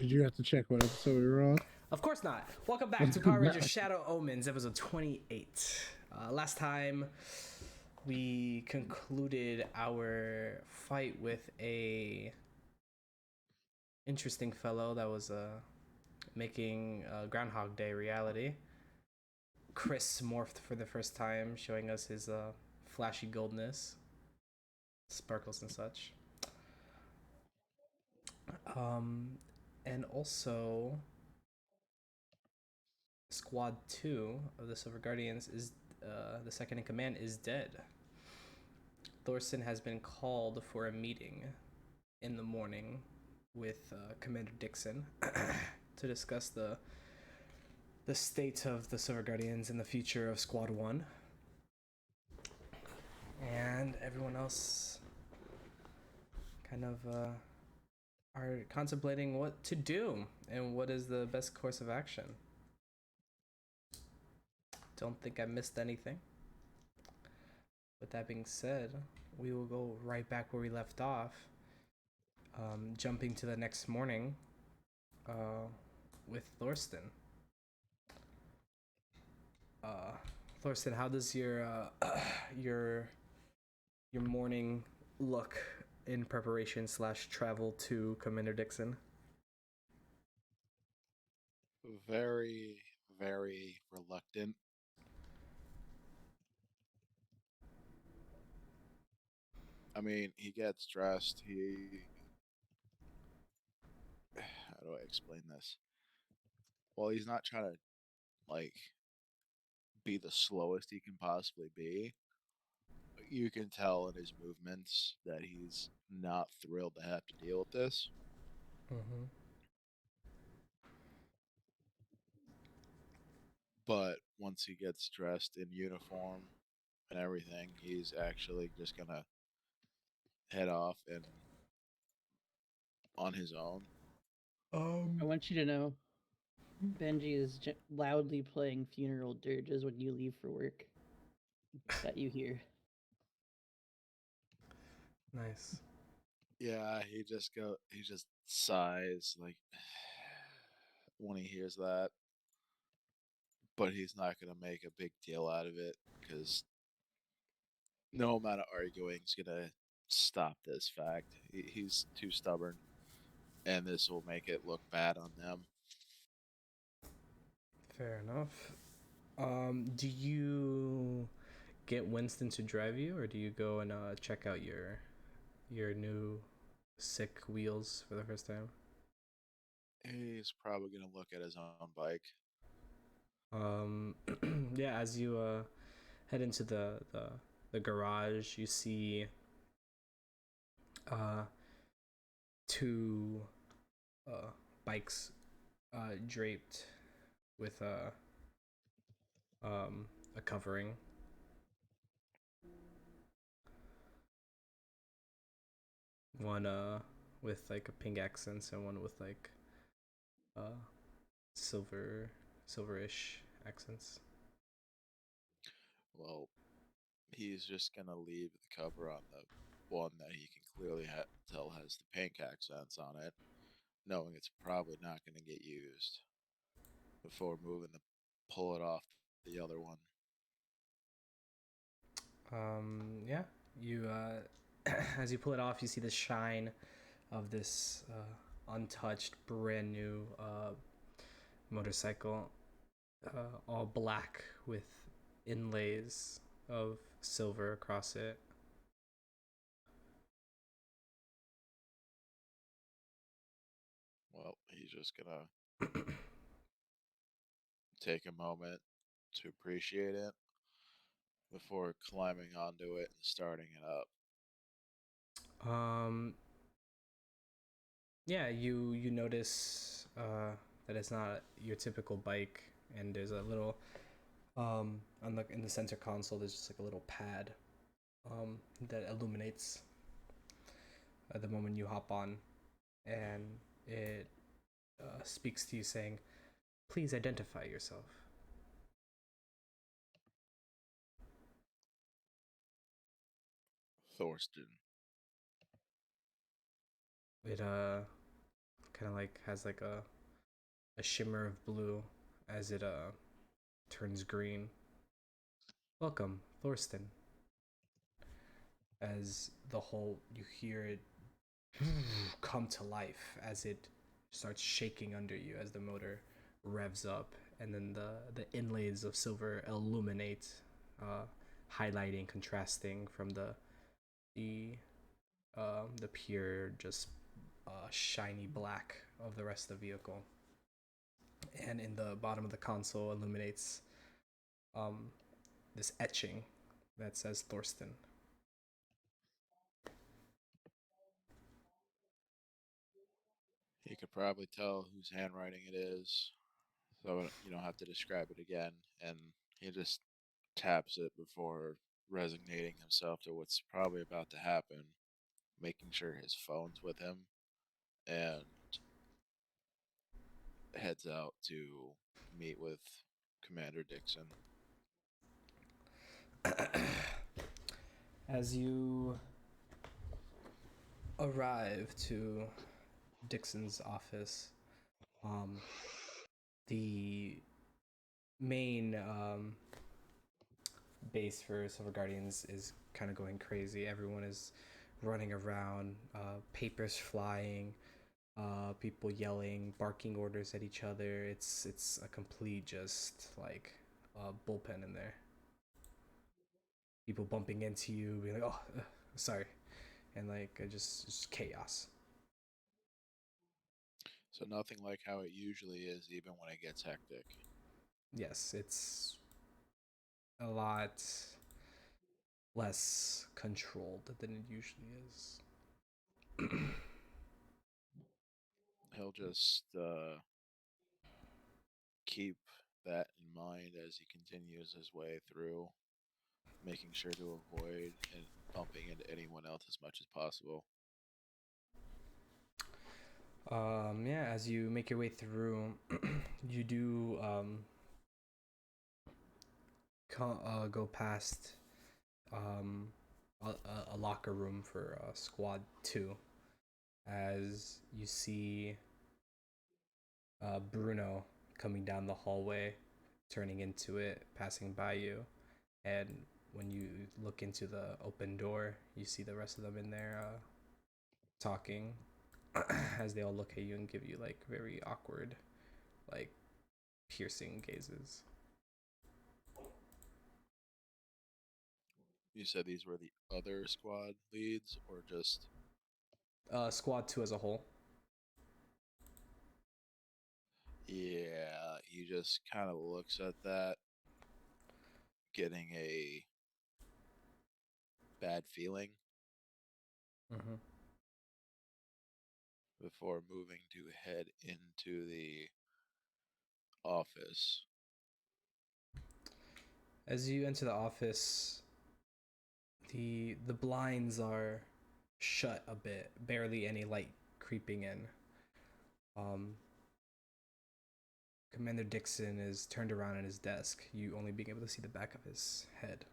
Did you have to check what episode we were on? Of course not. Welcome back to Power Rangers Shadow Omens, episode 28. Last time we concluded our fight with a interesting fellow that was making Groundhog Day reality. Chris morphed for the first time, showing us his flashy goldness, sparkles and such. And also Squad 2 of the Silver Guardians is the second in command is dead. Thorson has been called for a meeting in the morning with Commander Dixon to discuss the state of the Silver Guardians and the future of Squad 1. And everyone else kind of are contemplating what to do and what is the best course of action. Don't think I missed anything. With that being said, we will go right back where we left off, jumping to the next morning with Thorsten. Thorsten, how does your your morning look in preparation / travel to Commander Dixon? Very, very reluctant. I mean, he gets dressed. How do I explain this? Well, he's not trying to, like, be the slowest he can possibly be. You can tell in his movements that he's not thrilled to have to deal with this. Mm-hmm. But once he gets dressed in uniform and everything, he's actually just gonna head off and on his own. I want you to know, Benji is loudly playing funeral dirges when you leave for work. That you hear. Nice. Yeah, he just sighs like when he hears that. But he's not gonna make a big deal out of it because no amount of arguing is gonna stop this fact. He's too stubborn, and this will make it look bad on them. Fair enough. Do you get Winston to drive you, or do you go and check out your new sick wheels for the first time? He's probably gonna look at his own bike. Yeah, as you head into the garage, you see two bikes draped with a covering. One with like a pink accents and one with like silverish accents. Well, he's just gonna leave the cover on the one that he can clearly tell has the pink accents on it, knowing it's probably not gonna get used before moving to pull it off the other one. Yeah, you as you pull it off, you see the shine of this untouched, brand new motorcycle, all black with inlays of silver across it. Well, he's just gonna take a moment to appreciate it before climbing onto it and starting it up. Yeah, you notice that it's not your typical bike, and there's a little on the in the center console. There's just like a little pad that illuminates the moment you hop on, and it speaks to you saying, "Please identify yourself." Thorsten. It kind of like has like a shimmer of blue as it turns green. Welcome, Thorsten. As the whole, you hear it come to life as it starts shaking under you as the motor revs up, and then the inlays of silver illuminate, highlighting, contrasting from the pure just shiny black of the rest of the vehicle. And in the bottom of the console illuminates this etching that says Thorsten. You could probably tell whose handwriting it is, so you don't have to describe it again. And he just taps it before resignating himself to what's probably about to happen, making sure his phone's with him, and heads out to meet with Commander Dixon. As you arrive to Dixon's office, the main base for Silver Guardians is kind of going crazy. Everyone is running around, papers flying, people yelling, barking orders at each other. It's a complete just like bullpen in there. People bumping into you, being like, "Oh, sorry," and like just chaos. So nothing like how it usually is, even when it gets hectic. Yes, it's a lot less controlled than it usually is. He'll just keep that in mind as he continues his way through, making sure to avoid and bumping into anyone else as much as possible. Yeah, as you make your way through, you do go past a locker room for Squad 2, as you see Bruno coming down the hallway, turning into it, passing by you, and when you look into the open door, you see the rest of them in there talking as they all look at you and give you like very awkward, like piercing gazes. You said these were the other squad leads, or just... Squad 2 as a whole. Yeah, he just kind of looks at that, getting a bad feeling Mm-hmm. before moving to head into the office. As you enter the office, the blinds are shut a bit, barely any light creeping in. Commander Dixon is turned around at his desk, you only being able to see the back of his head.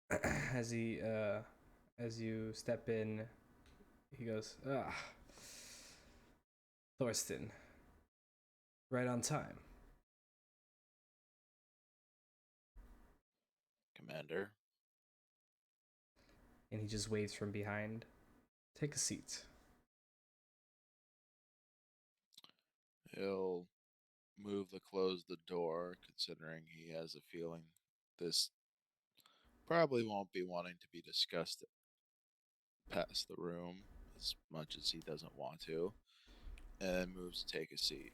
As you step in, he goes, Thorsten, right on time. Commander. And he just waves from behind. Take a seat. He'll move to close the door, considering he has a feeling this probably won't be wanting to be discussed past the room as much as he doesn't want to, and then moves to take a seat.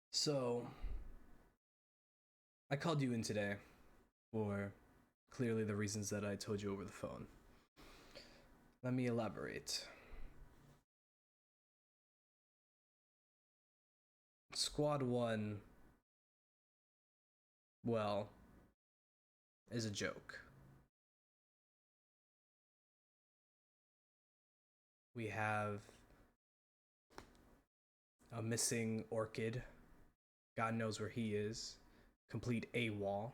So, I called you in today for clearly the reasons that I told you over the phone. Let me elaborate. Squad 1, well, is a joke. We have a missing orchid. God knows where he is. Complete AWOL.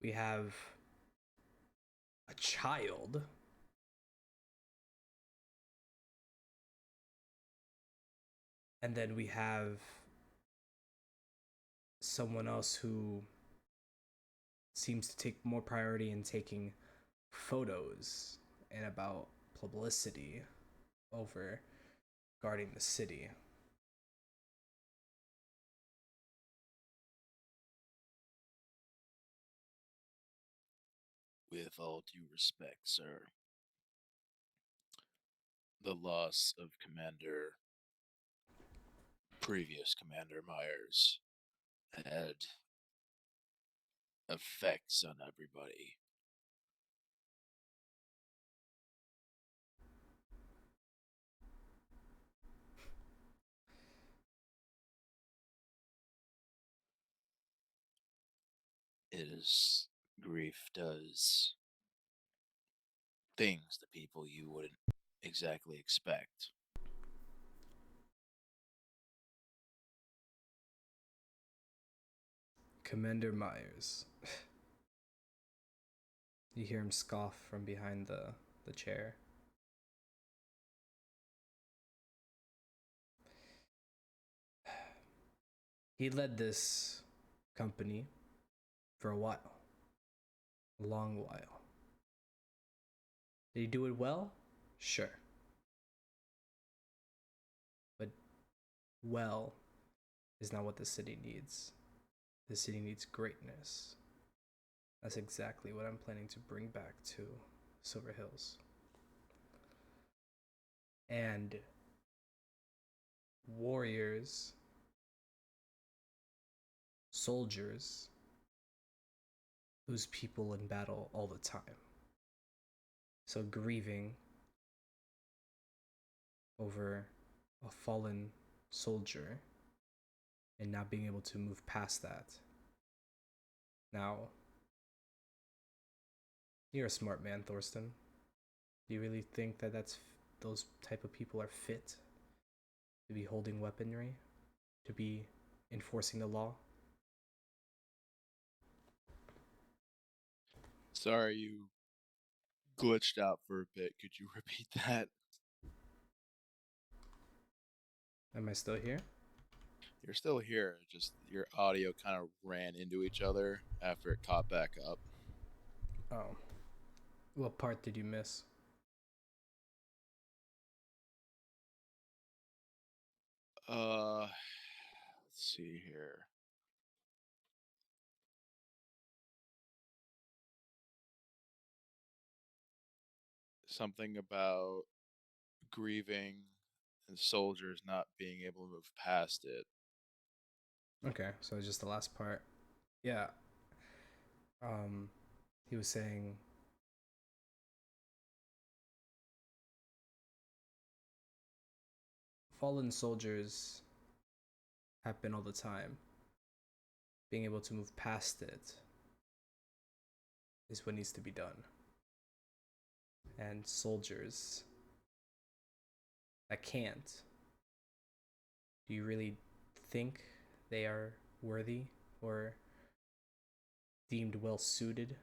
we have a child. And then we have someone else who seems to take more priority in taking photos and about publicity over guarding the city. With all due respect, sir, the loss of previous Commander Myers had effects on everybody. His grief does things to people you wouldn't exactly expect. Commander Myers. You hear him scoff from behind the chair. He led this company for a while. A long while. Did he do it well? Sure. But well is not what the city needs. The city needs greatness. That's exactly what I'm planning to bring back to Silver Hills. And warriors, soldiers, lose people in battle all the time. So grieving over a fallen soldier and not being able to move past that. Now, you're a smart man, Thorsten. Do you really think that those type of people are fit to be holding weaponry, to be enforcing the law? Sorry you glitched out for a bit. Could you repeat that? Am I still here? You're still here, just your audio kind of ran into each other after it caught back up. Oh. What part did you miss? Let's see here. Something about grieving and soldiers not being able to move past it. Okay, so just the last part. Yeah. He was saying fallen soldiers happen all the time. Being able to move past it is what needs to be done. And soldiers that can't, do you really think they are worthy or deemed well suited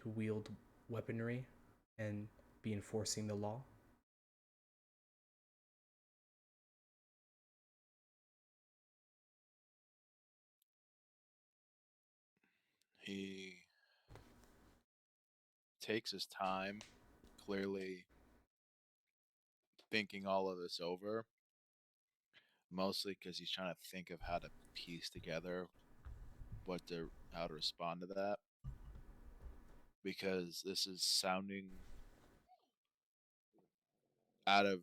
to wield weaponry and be enforcing the law? He takes his time, clearly thinking all of this over, mostly because he's trying to think of how to piece together how to respond to that. Because this is sounding out of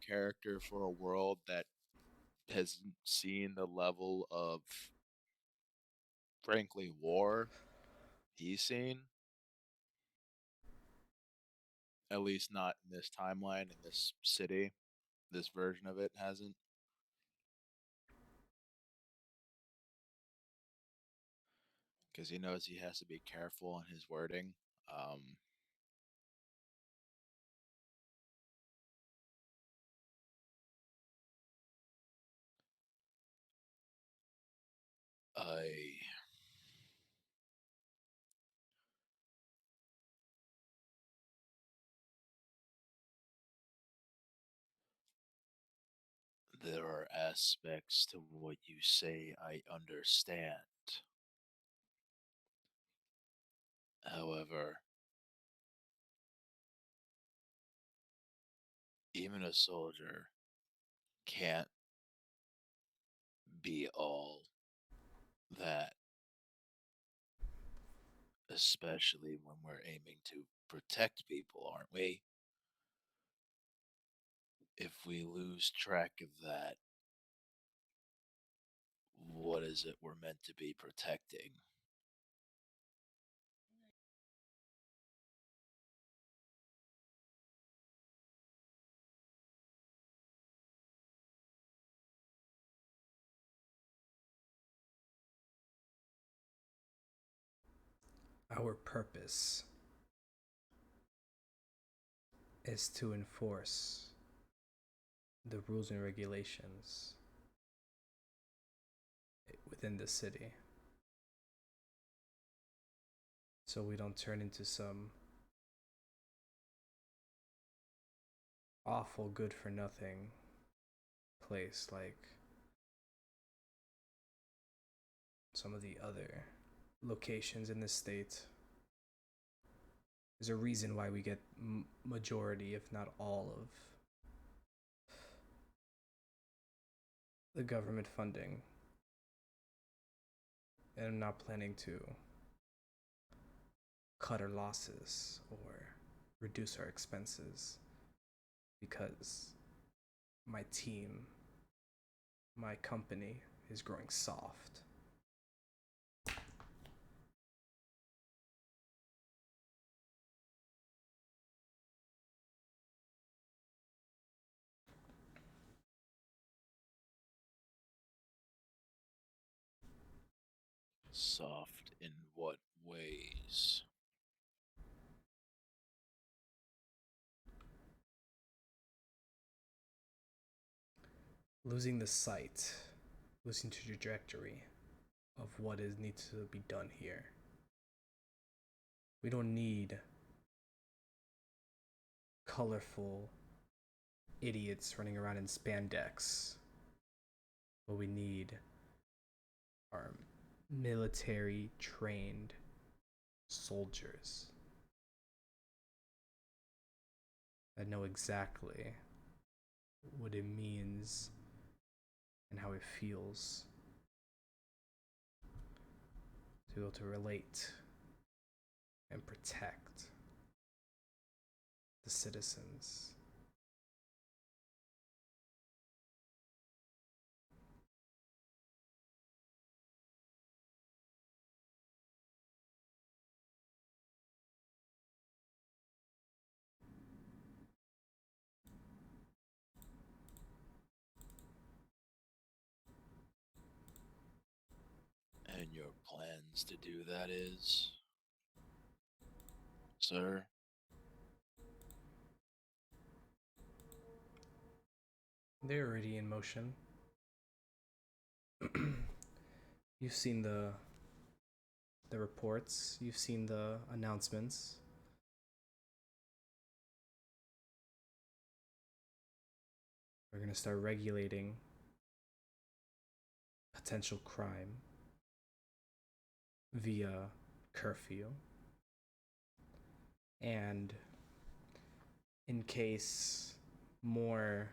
character for a world that has seen the level of, frankly, war he's seen. At least not in this timeline, in this city. This version of it hasn't. Because he knows he has to be careful in his wording. I There are aspects to what you say I understand. However, even a soldier can't be all that, especially when we're aiming to protect people, aren't we? If we lose track of that, what is it we're meant to be protecting? Our purpose is to enforce the rules and regulations within the city, so we don't turn into some awful good for nothing place like some of the other locations in the state. There's a reason why we get majority, if not all, of the government funding. And I'm not planning to cut our losses or reduce our expenses because my team, my company is growing soft. Soft in what ways? Losing the sight, losing the trajectory of what is needs to be done here. We don't need colorful idiots running around in spandex. What we need are military trained soldiers that know exactly what it means and how it feels to be able to relate and protect the citizens. And your plans to do that is, sir? They're already in motion. You've seen the reports, you've seen the announcements. We're going to start regulating potential crime via curfew. And in case more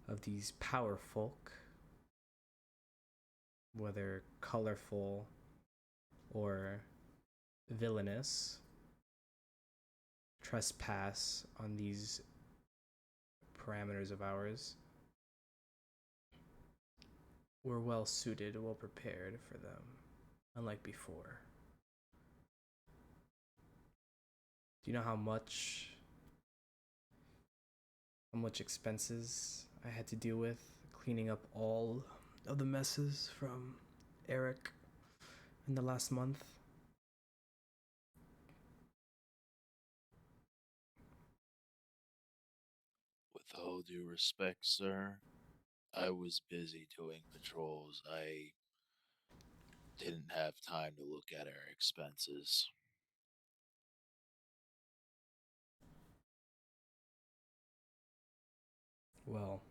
of these power folk, whether colorful or villainous, trespass on these parameters of ours, we're well suited, well prepared for them, unlike before. Do you know how much expenses I had to deal with cleaning up all of the messes from Eric in the last month? With all due respect, sir, I was busy doing patrols. I didn't have time to look at our expenses. Well,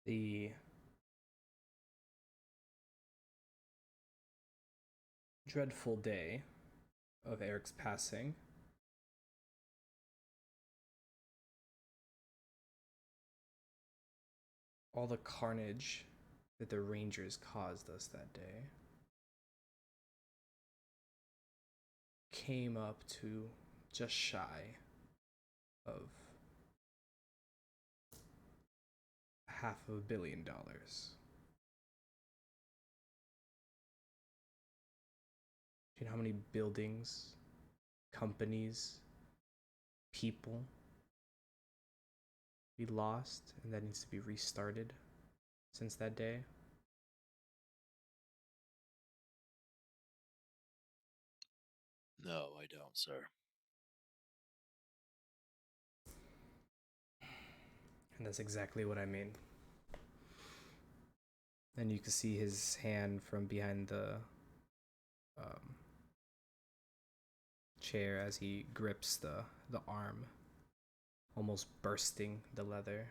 the dreadful day of Eric's passing, all the carnage that the Rangers caused us that day came up to just shy of $500 million. Do you know how many buildings, companies, people we lost and that needs to be restarted since that day? No, I don't, sir. And that's exactly what I mean. And you can see his hand from behind the chair as he grips the arm, almost bursting the leather.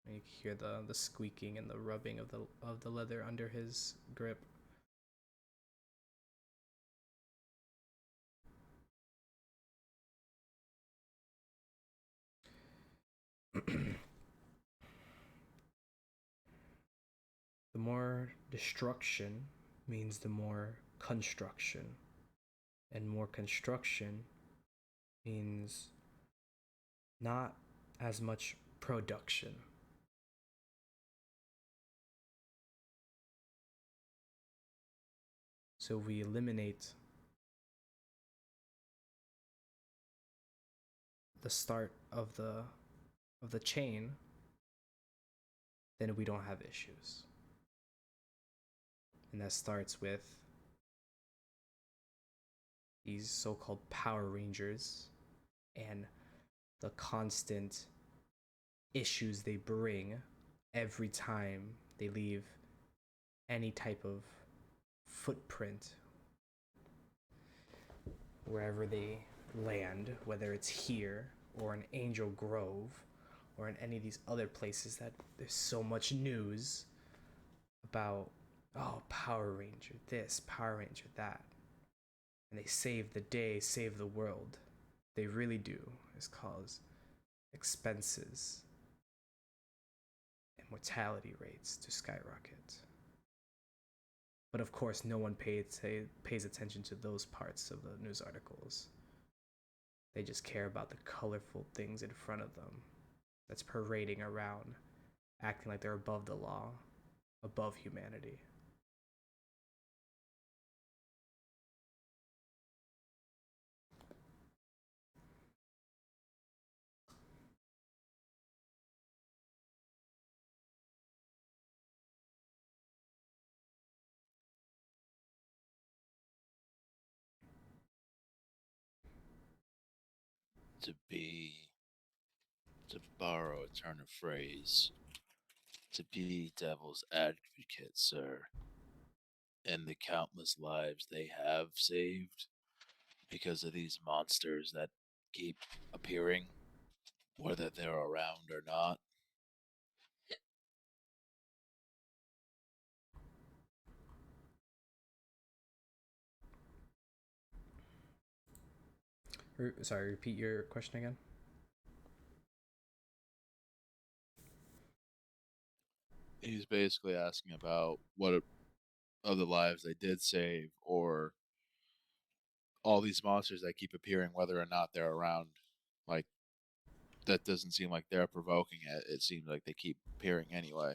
And you can hear the squeaking and the rubbing of the leather under his grip. The more destruction means the more construction. And more construction means not as much production. So we eliminate the start of the chain, then we don't have issues. And that starts with these so-called Power Rangers and the constant issues they bring every time they leave any type of footprint wherever they land, whether it's here or in Angel Grove or in any of these other places that there's so much news about, oh, Power Ranger this, Power Ranger that. And they save the day, save the world. They really do. Is cause expenses and mortality rates to skyrocket. But of course, no one pays attention to those parts of the news articles. They just care about the colorful things in front of them that's parading around, acting like they're above the law, above humanity. To borrow a turn of phrase, to be devil's advocate, sir, and the countless lives they have saved because of these monsters that keep appearing, whether they're around or not. Sorry, repeat your question again. He's basically asking about what other lives they did save, or all these monsters that keep appearing, whether or not they're around. Like, that doesn't seem like they're provoking it. It seems like they keep appearing anyway.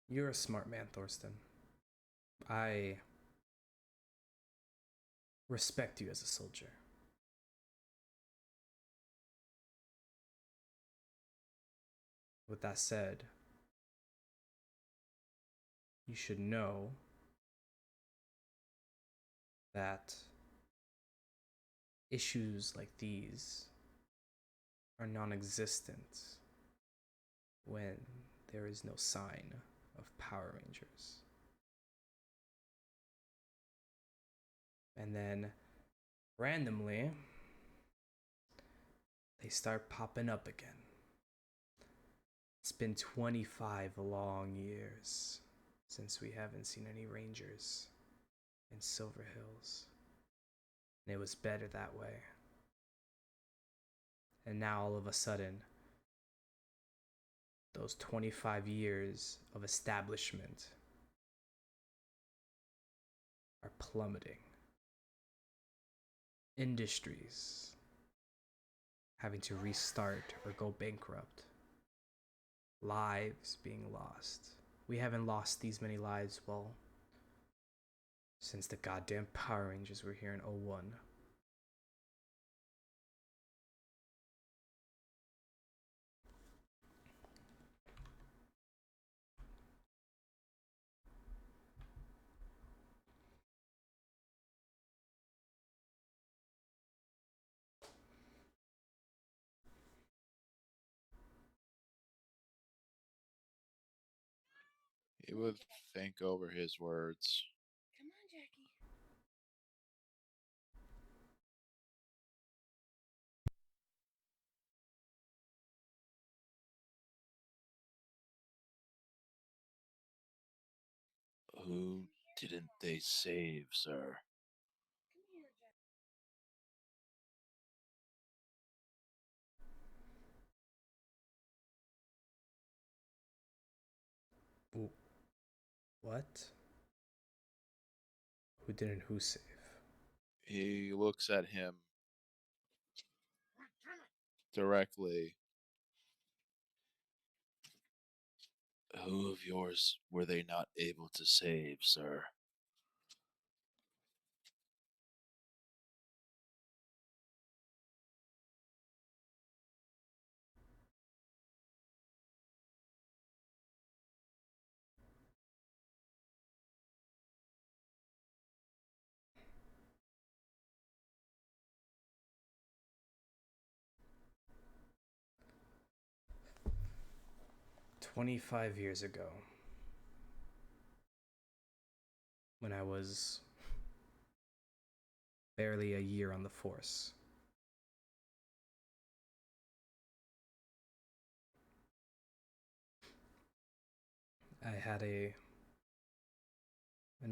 You're a smart man, Thorsten. I respect you as a soldier. With that said, you should know that issues like these are non-existent when there is no sign of Power Rangers. And then randomly, they start popping up again. It's been 25 long years since we haven't seen any rangers in Silver Hills. And it was better that way. And now all of a sudden, those 25 years of establishment are plummeting. Industries having to restart or go bankrupt. Lives being lost. We haven't lost these many lives, well, since the goddamn Power Rangers were here in 01. He would think over his words. Come on, Jackie. Who didn't they save, sir? Come here, Jackie. What? Who didn't who save? He looks at him directly. Who of yours were they not able to save, sir? "25 years ago, when I was barely a year on the force, I had an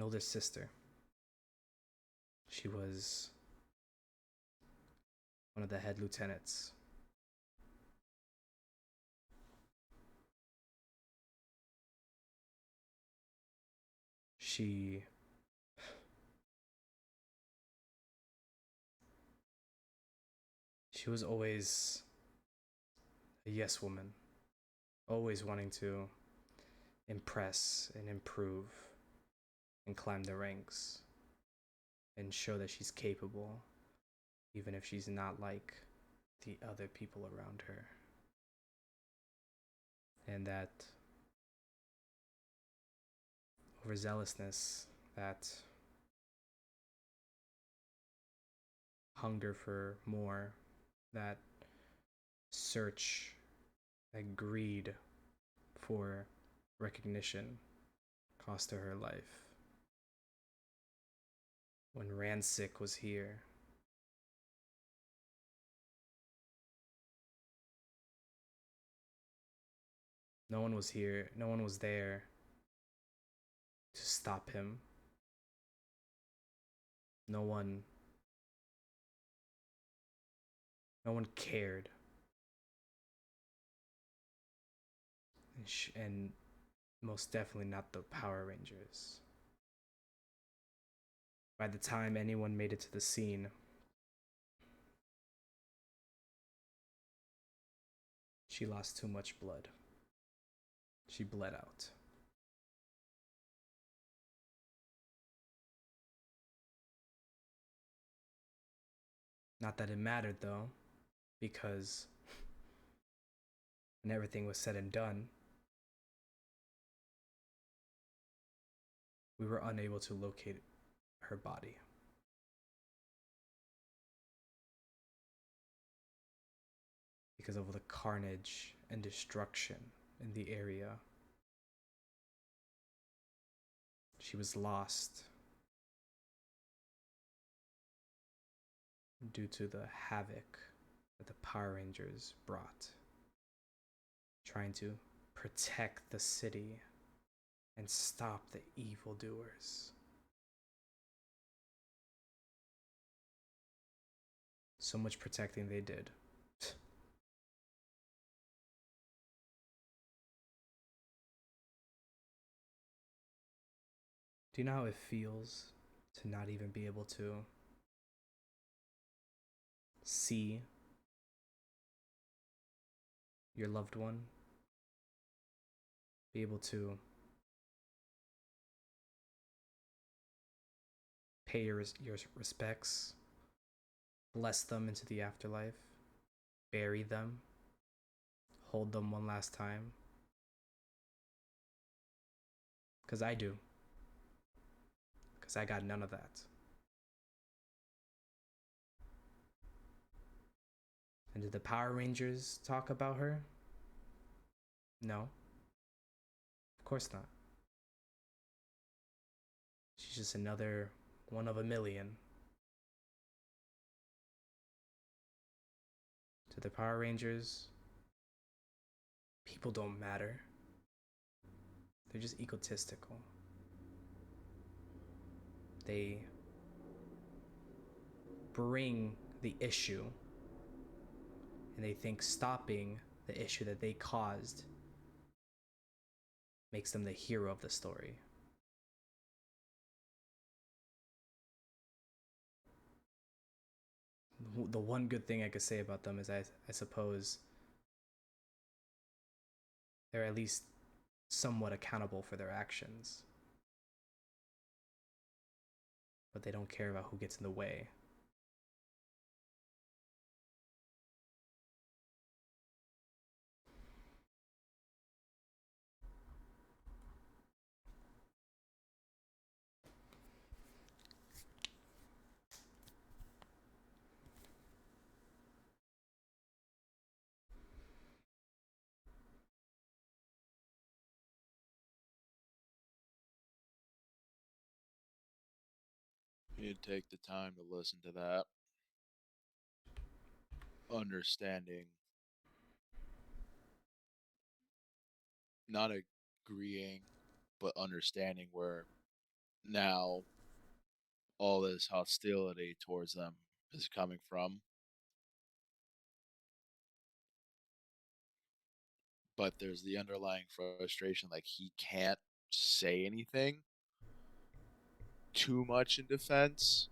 older sister. She was one of the head lieutenants. She was always a yes woman, always wanting to impress and improve and climb the ranks and show that she's capable, even if she's not like the other people around her. And that overzealousness, that hunger for more, that search, that greed for recognition cost her her life. When Ransik was here, no one was here, no one was there to stop him. No one cared. And most definitely not the Power Rangers. By the time anyone made it to the scene, she lost too much blood. She bled out. Not that it mattered though, because when everything was said and done, we were unable to locate her body. Because of the carnage and destruction in the area. She was lost due to the havoc that the Power Rangers brought, trying to protect the city and stop the evildoers. So much protecting they did. Do you know how it feels to not even be able to see your loved one? Be able to pay your respects, bless them into the afterlife, bury them, hold them one last time? Because I do. Because I got none of that. And did the Power Rangers talk about her? No. Of course not. She's just another one of a million. To the Power Rangers, people don't matter. They're just egotistical. They bring the issue, and they think stopping the issue that they caused makes them the hero of the story. The one good thing I could say about them is I suppose they're at least somewhat accountable for their actions. But they don't care about who gets in the way. You'd take the time to listen to that. Understanding. Not agreeing, but understanding where now all this hostility towards them is coming from. But there's the underlying frustration, like he can't say anything too much in defense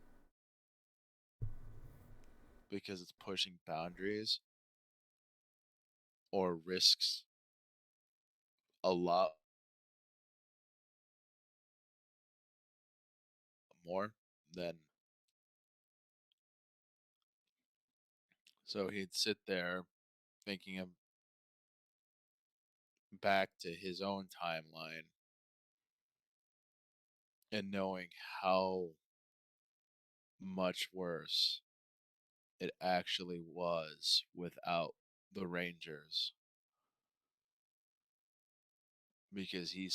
because it's pushing boundaries or risks a lot more than. So he'd sit there thinking of back to his own timeline and knowing how much worse it actually was without the Rangers. Because he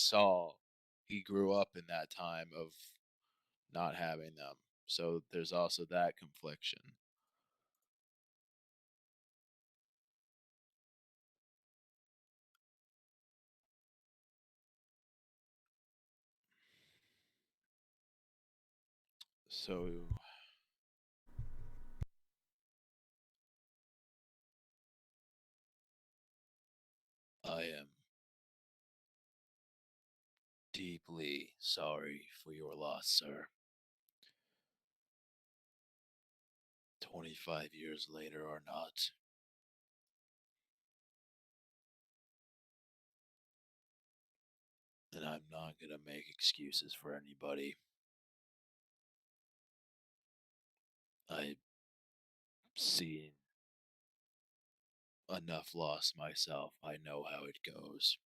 grew up in that time of not having them. So there's also that confliction. So I am deeply sorry for your loss, sir. 25 years later or not. And I'm not going to make excuses for anybody. I've seen enough loss myself. I know how it goes.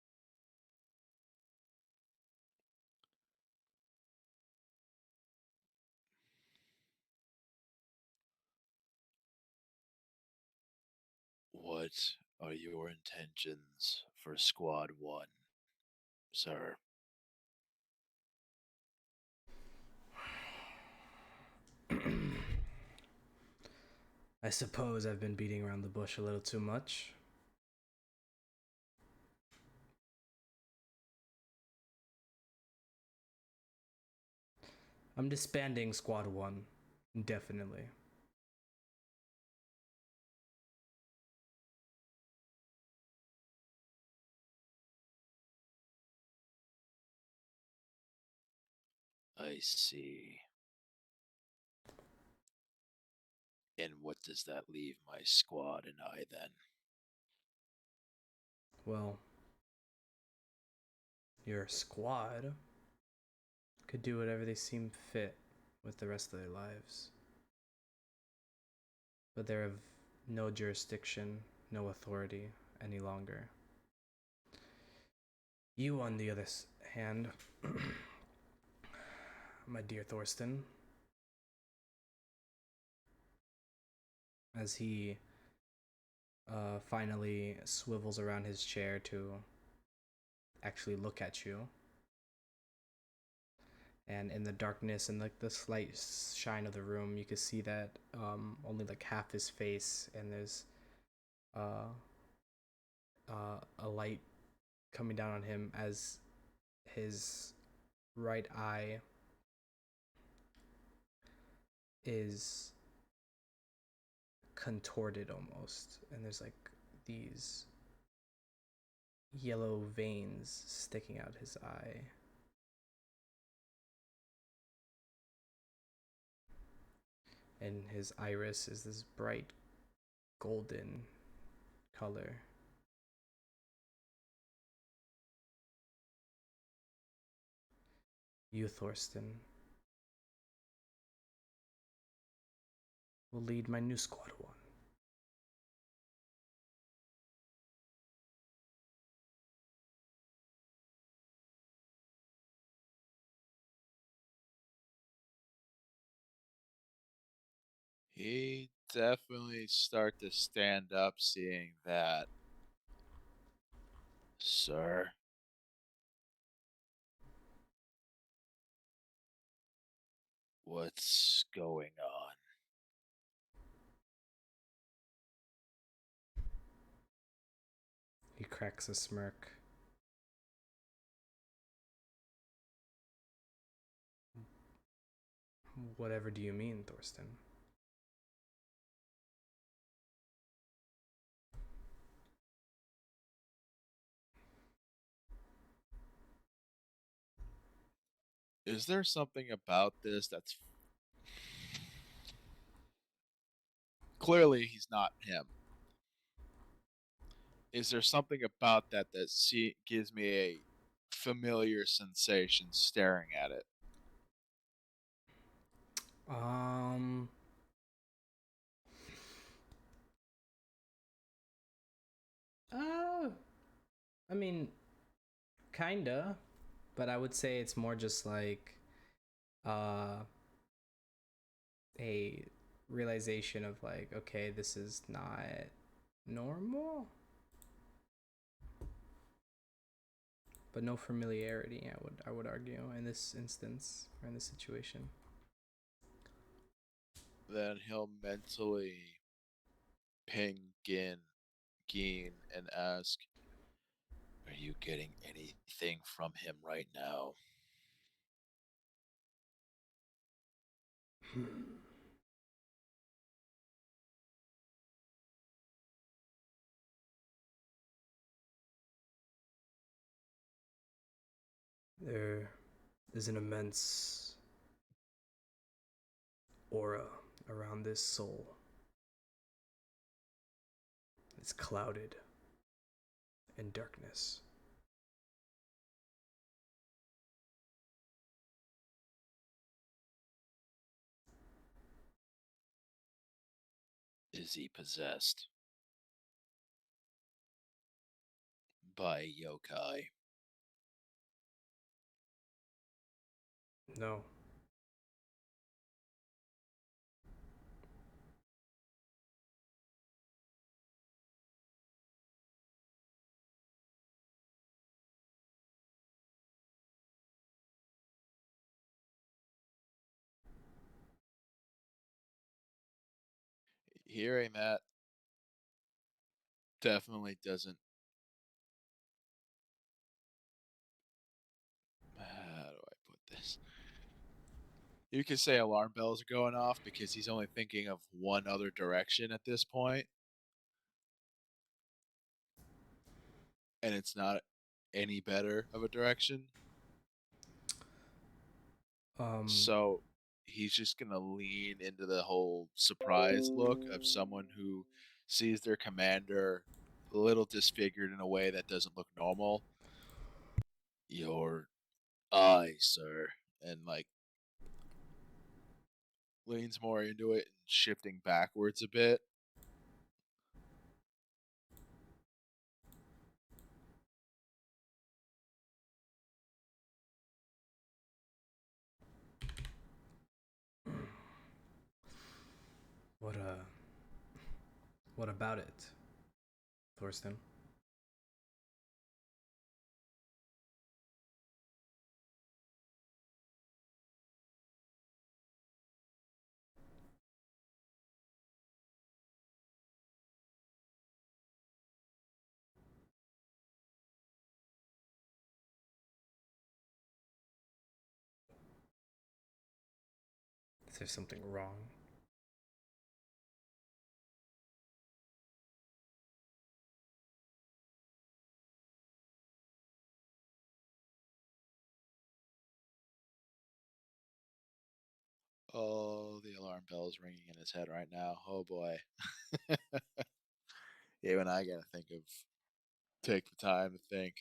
What are your intentions for Squad 1, sir? I suppose I've been beating around the bush a little too much. I'm disbanding Squad 1, indefinitely. I see. And what does that leave my squad and I then? Well, your squad could do whatever they seem fit with the rest of their lives. But they're of no jurisdiction, no authority any longer. You, on the other hand, my dear Thorsten, as he finally swivels around his chair to actually look at you, and in the darkness and like the slight shine of the room, you can see that only like half his face, and there's a light coming down on him as his right eye is contorted almost, and there's like these yellow veins sticking out his eye. And his iris is this bright golden color. You, Thorsten, will lead my new squad 1. He definitely start to stand up seeing that. Sir. What's going on? He cracks a smirk. Whatever do you mean, Thorsten? Is there something about this that's clearly he's not him? Is there something about that that gives me a familiar sensation staring at it? Uh, I mean, kinda, but I would say it's more just like uh a realization of like, okay, this is not normal, but no familiarity. I would argue in this instance or in this situation. Then he'll mentally ping Geen and ask, "Are you getting anything from him right now?" There is an immense aura around this soul. It's clouded in darkness. Is he possessed by yokai? No. hearing that definitely doesn't. How do I put this? You could say alarm bells are going off because he's only thinking of one other direction at this point, and it's not any better of a direction. So he's just gonna lean into the whole surprise look of someone who sees their commander a little disfigured in a way that doesn't look normal. Your eye, sir, and like leans more into it and shifting backwards a bit. What about it, Thorsten? Is there something wrong? Oh, the alarm bell's ringing in his head right now. Oh boy. Even I gotta take the time to think.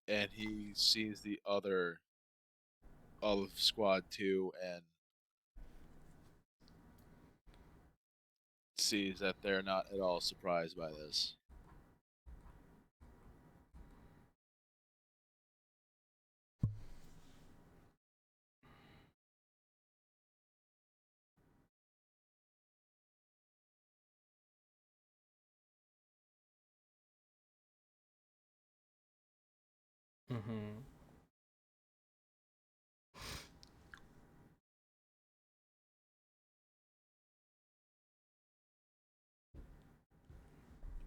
And he sees the other of Squad 2 and sees that they're not at all surprised by this. Mm-hmm.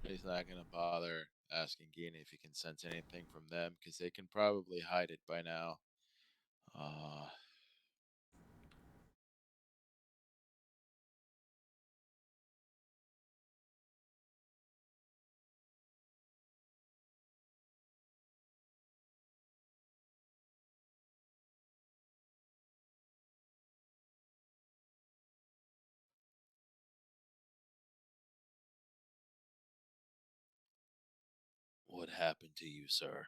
He's not gonna bother asking Gina if he can sense anything from them because they can probably hide it by now. What happened to you, sir?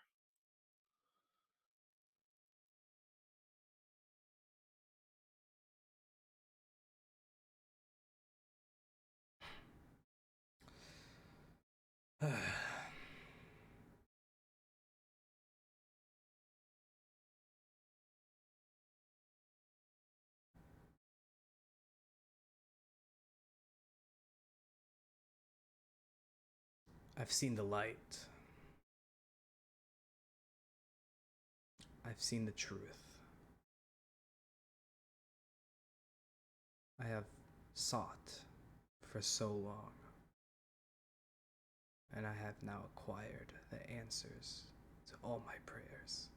I've seen the light. I've seen the truth. I have sought for so long, and I have now acquired the answers to all my prayers.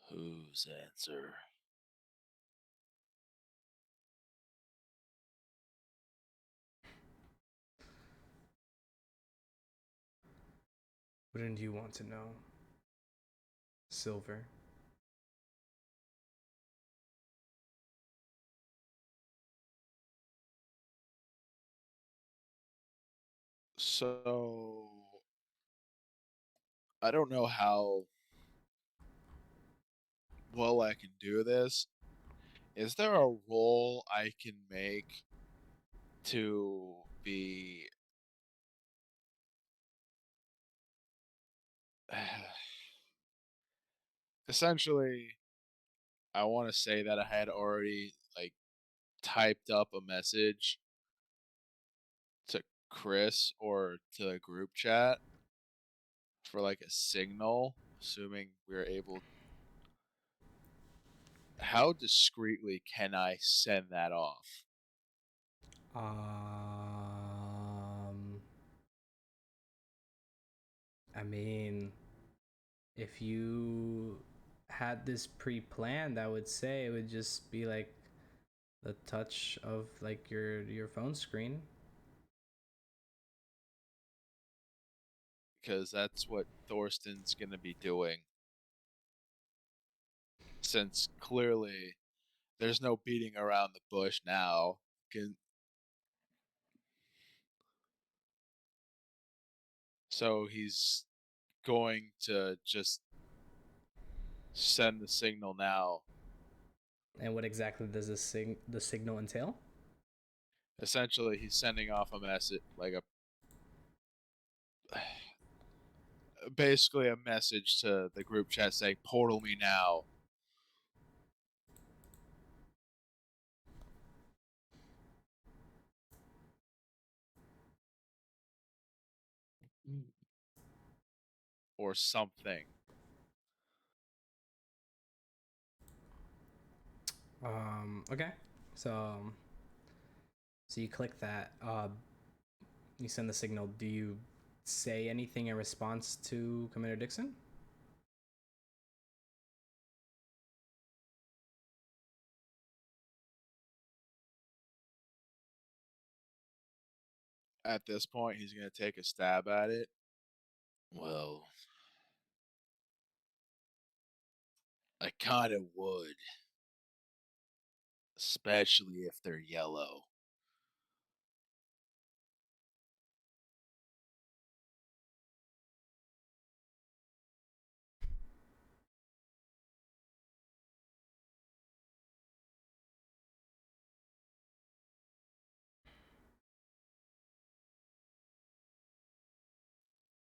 Whose answer? Wouldn't you want to know, Silver? So I don't know how well I can do this. Is there a roll I can make to be essentially? I want to say that I had already like typed up a message to Chris or to the group chat for like a signal, assuming we're able. How discreetly can I send that off? I mean, if you had this pre-planned, I would say it would just be like the touch of like your phone screen. Because that's what Thorsten's gonna be doing. Since clearly there's no beating around the bush now. So he's going to just send the signal now. And what exactly does the signal entail? Essentially, he's sending off a message, like a basically a message to the group chat saying, "Portal me now." Mm. Or something. Okay. So so you click that. You send the signal. Do you say anything in response to Commander Dixon? At this point, he's gonna take a stab at it. Well, I kind of would, especially if they're yellow.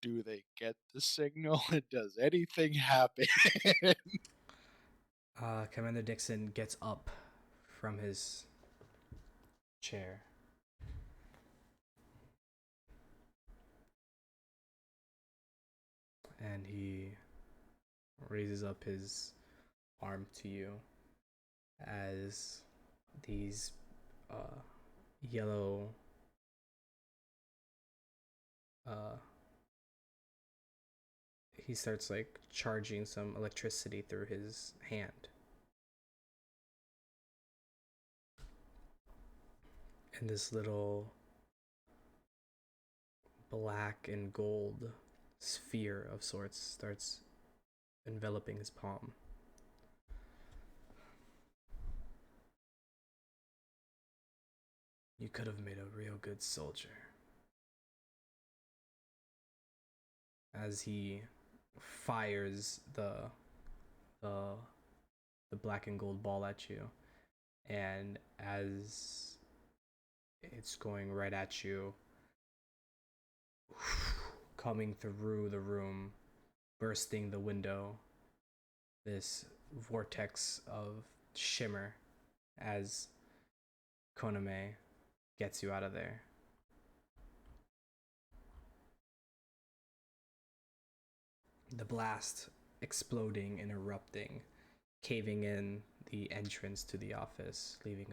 Do they get the signal? Does anything happen? Commander Dixon gets up from his chair. And he raises up his arm to you as these yellow he starts like charging some electricity through his hand. And this little black and gold sphere of sorts starts enveloping his palm. You could have made a real good soldier. As he fires the black and gold ball at you, and as it's going right at you, coming through the room, bursting the window, this vortex of shimmer as Koname gets you out of there. The blast exploding and erupting, caving in the entrance to the office, leaving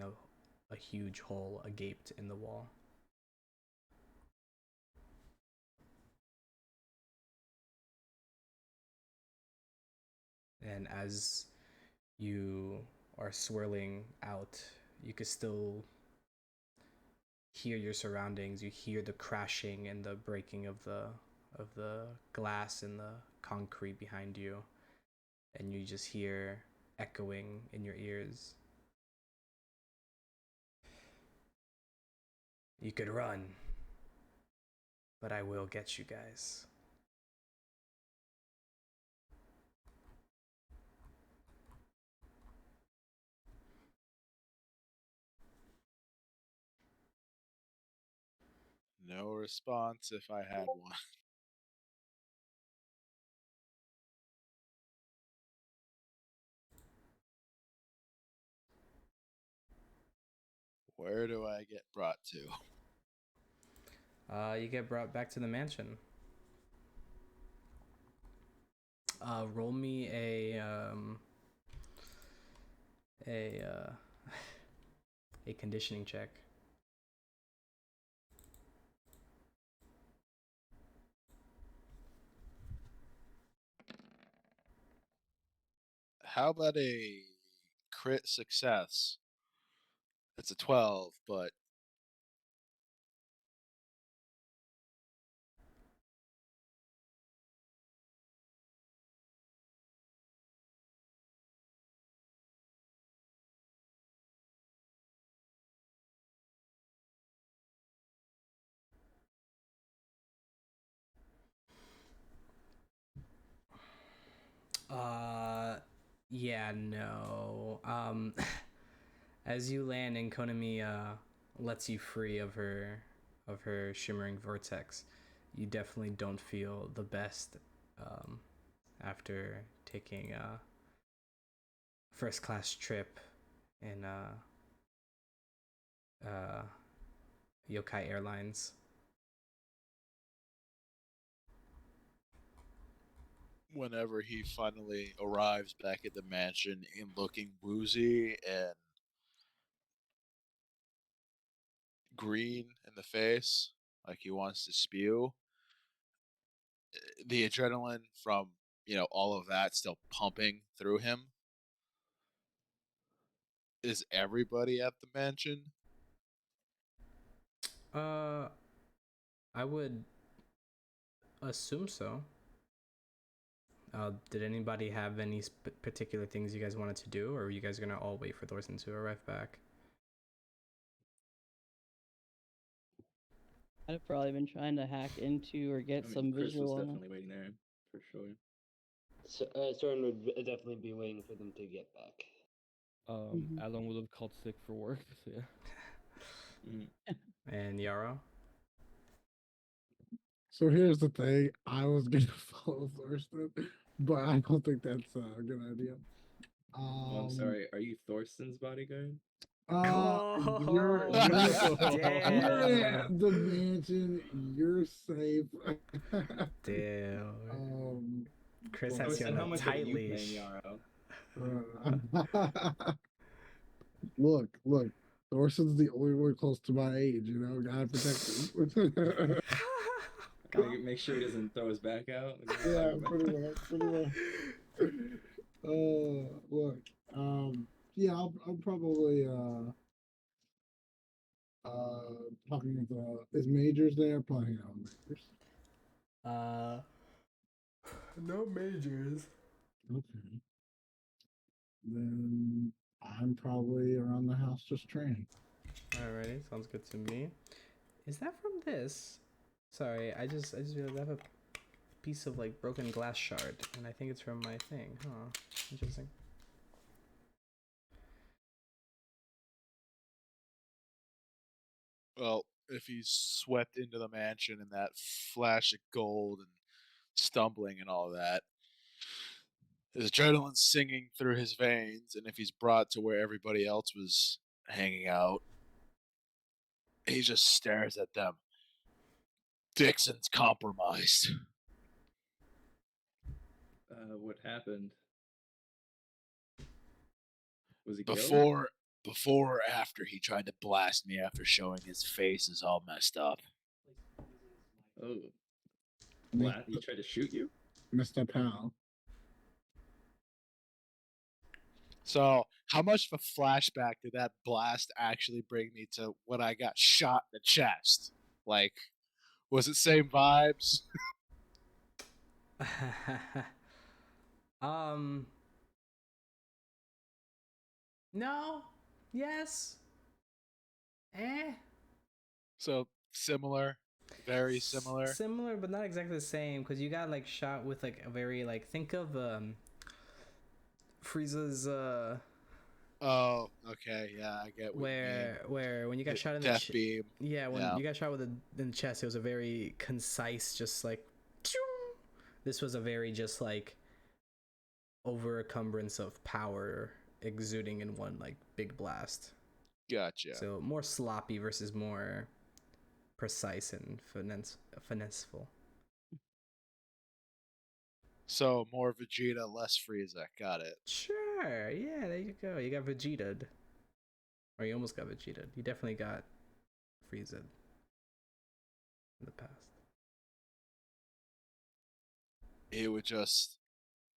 a huge hole agaped in the wall. And as you are swirling out, you can still hear your surroundings. You hear the crashing and the breaking of the glass and the concrete behind you, and you just hear echoing in your ears. You could run, but I will get you guys. No response if I had one. Where do I get brought to? You get brought back to the mansion. Roll me a a conditioning check. How about a crit success? It's a 12, but Yeah, no. As you land and Konami lets you free of her shimmering vortex, you definitely don't feel the best after taking a first class trip in Yokai Airlines. whenever he finally arrives back at the mansion and looking woozy and green in the face, like he wants to spew, the adrenaline from, all of that still pumping through him. Is everybody at the mansion? I would assume so. Did anybody have any particular things you guys wanted to do, or are you guys gonna all wait for Thorson to arrive back? I'd have probably been trying to hack into or get I mean, some Chris was visual on definitely waiting there for sure. So, Soren would definitely be waiting for them to get back. Alan would have called sick for work, so yeah. And Yarrow? So here's the thing. I was gonna follow Thurston, but I don't think that's a good idea. Oh, I'm sorry. Are you Thorsten's bodyguard? You're Damn. at the mansion. You're safe. Damn. Chris well, has you Thorsten, how on a much are tight you paying leash. Yarrow? Look. Thorson's the only one close to my age. Gotta protect him. Make sure he doesn't throw his back out. Yeah, pretty much. Look. Yeah, I'll probably talking with is Majors there? Probably out Majors. No majors. Okay. Then I'm probably around the house just training. Alrighty, sounds good to me. Is that from this? Sorry, I just realized I have a piece of like broken glass shard, and I think it's from my thing. Huh? Interesting. Well, if he's swept into the mansion in that flash of gold and stumbling and all that, his adrenaline's singing through his veins, and if he's brought to where everybody else was hanging out, he just stares at them. Dixon's compromised. What happened? Was he killed? Before or after he tried to blast me after showing his face is all messed up. Oh. He tried to shoot you? Mr. Powell. So, how much of a flashback did that blast actually bring me to when I got shot in the chest? Like, was it same vibes? No. Yes. So, similar. Very similar. Similar, but not exactly the same, because you got like shot with like a very like think of Frieza's Oh, okay, yeah, I get what you mean. Where when you got The shot in the death beam. yeah, when Yeah. you got shot with in the chest, it was a very concise, just like. This was a very just like overencumbrance of power exuding in one like big blast. Gotcha. So more sloppy versus more precise and finesseful. So more Vegeta, less Frieza. Got it. Sure, yeah, there you go. You got Vegeta, or you almost got Vegeta. You definitely got Frieza in the past. He would just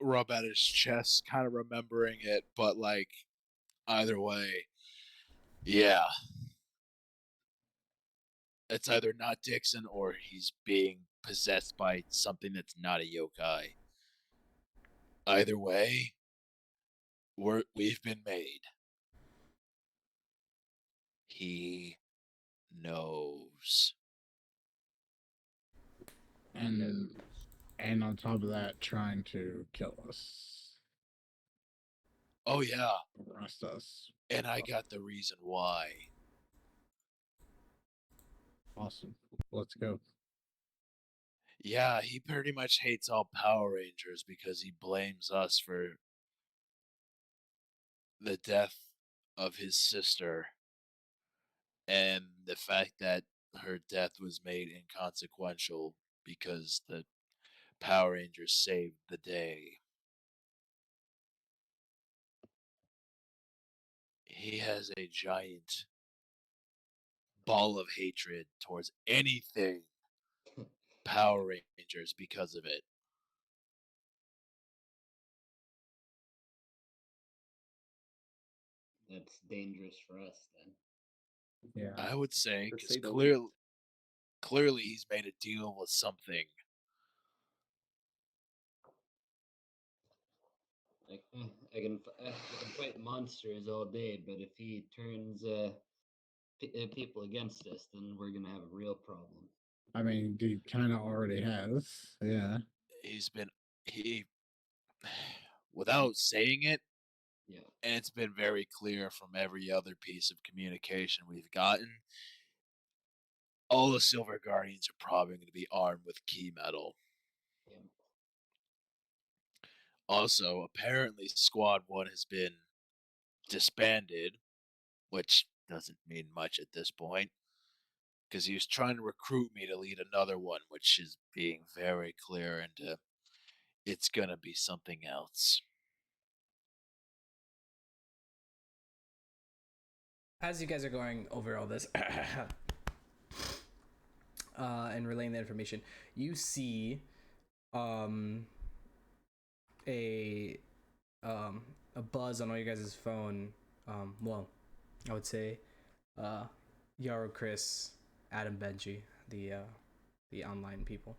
rub at his chest, kind of remembering it, but like either way, yeah. It's either not Dixon or he's being possessed by something that's not a yokai. Either way, we've been made. He knows. And on top of that, trying to kill us, Oh yeah, arrest us. and I got the reason why. Awesome. Let's go. Yeah, he pretty much hates all Power Rangers because he blames us for the death of his sister and the fact that her death was made inconsequential because the Power Rangers saved the day. He has a giant ball of hatred towards anything Power Rangers because of it. That's dangerous for us then. Yeah. I would say To because say the least. clearly he's made a deal with something. Like, I can fight monsters all day, but if he turns people against us, then we're gonna have a real problem. I mean, he kind of already has. Yeah. He without saying it, Yeah. and it's been very clear from every other piece of communication we've gotten, all the Silver Guardians are probably going to be armed with key metal. Yeah. Also, apparently Squad 1 has been disbanded, which doesn't mean much at this point, because he was trying to recruit me to lead another one, which is being very clear into it's going to be something else. As you guys are going over all this and relaying the information, you see a buzz on all you guys' phone. Well, I would say Yaro, Chris, Adam, Benji, the online people.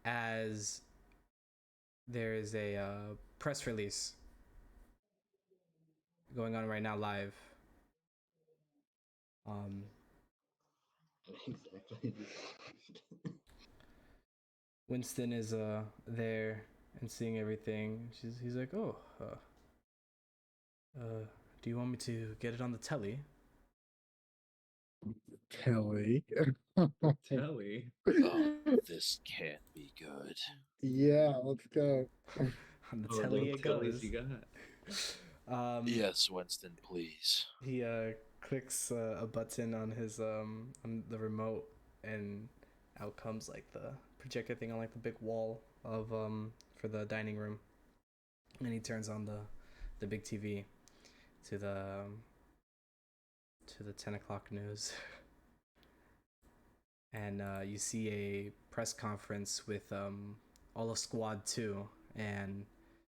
As there is a press release going on right now live. Exactly. Winston is there and seeing everything. He's like, oh, do you want me to get it on the telly? Telly. Telly. Oh, this can't be good. Yeah, let's go. On the Oh, telly no it tellies goes. you got. Yes, Winston, please. He clicks a button on his on the remote, and out comes like the projector thing on like the big wall of for the dining room, and he turns on the big TV to the 10 o'clock news. And you see a press conference with all of Squad 2 and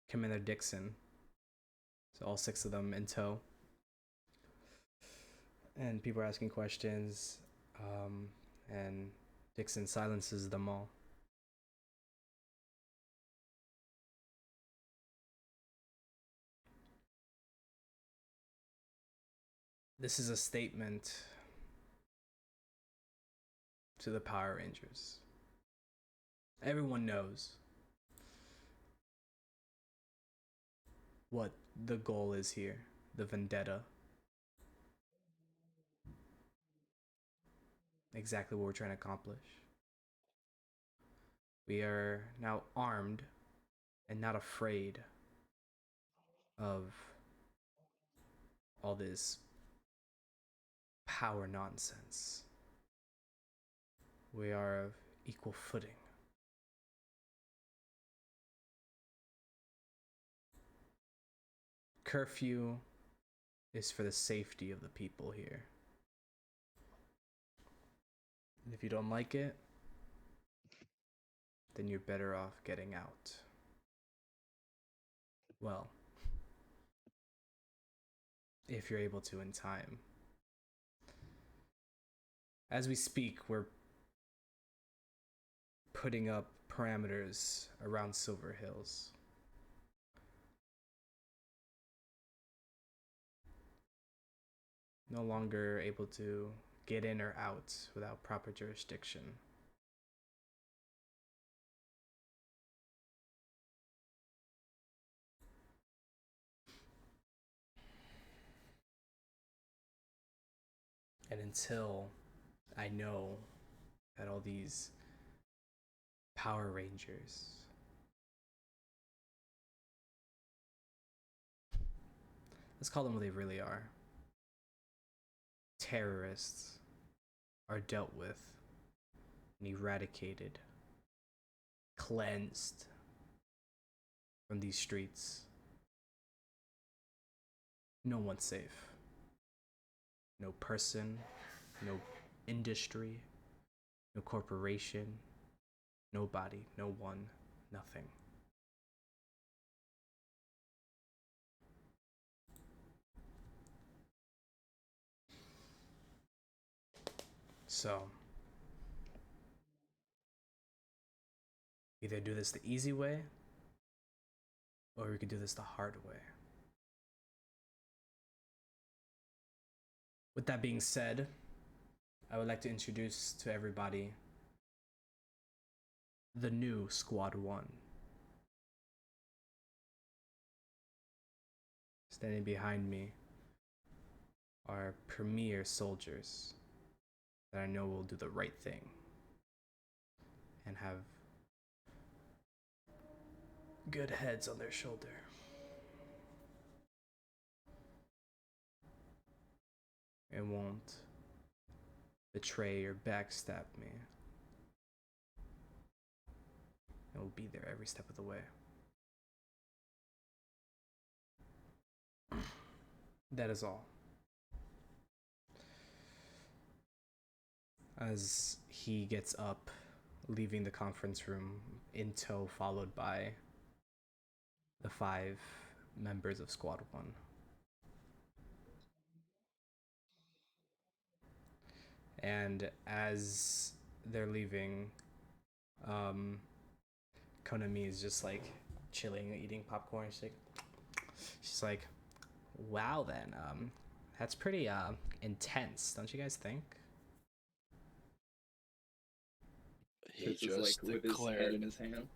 Commander Dixon. So all 6 of them in tow. And people are asking questions, and Dixon silences them all. This is a statement to the Power Rangers. Everyone knows what the goal is here, the vendetta. Exactly what we're trying to accomplish. We are now armed and not afraid of all this power nonsense. We are of equal footing. Curfew is for the safety of the people here. And if you don't like it, then you're better off getting out. Well, if you're able to in time. As we speak, we're putting up parameters around Silver Hills. No longer able to get in or out without proper jurisdiction. And until I know that all these Power Rangers, let's call them what they really are, terrorists, are dealt with and eradicated, cleansed from these streets, no one's safe. No person, no industry, no corporation, nobody, no one, nothing. So, either do this the easy way, or we could do this the hard way. With that being said, I would like to introduce to everybody the new Squad 1. Standing behind me are premier soldiers that I know will do the right thing and have good heads on their shoulder. And won't betray or backstab me. And will be there every step of the way. That is all. As he gets up, leaving the conference room, in tow, followed by the 5 members of Squad 1. And as they're leaving, Konami is just like chilling, eating popcorn. She's like, wow, then, that's pretty intense, don't you guys think? He This is just like with his head in his hand.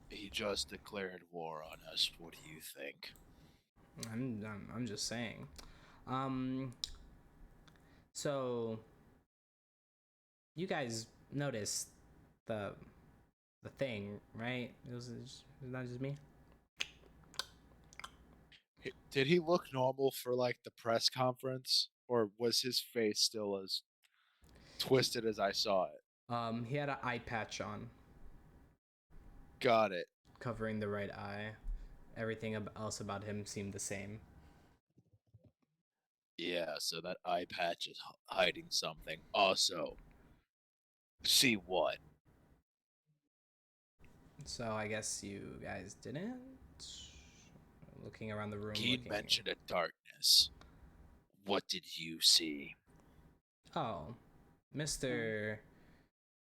He just declared war on us. What do you think? I'm just saying. So you guys noticed the thing, right? It was not just me. Did he look normal for like the press conference, or was his face still as twisted as I saw it? He had an eye patch on, Got it. covering the right eye. Everything else about him seemed the same. Yeah, so that eye patch is hiding something. Also, see what? So I guess you guys didn't. Looking around the room. Keen mentioned a darkness. What did you see? Oh, Mr.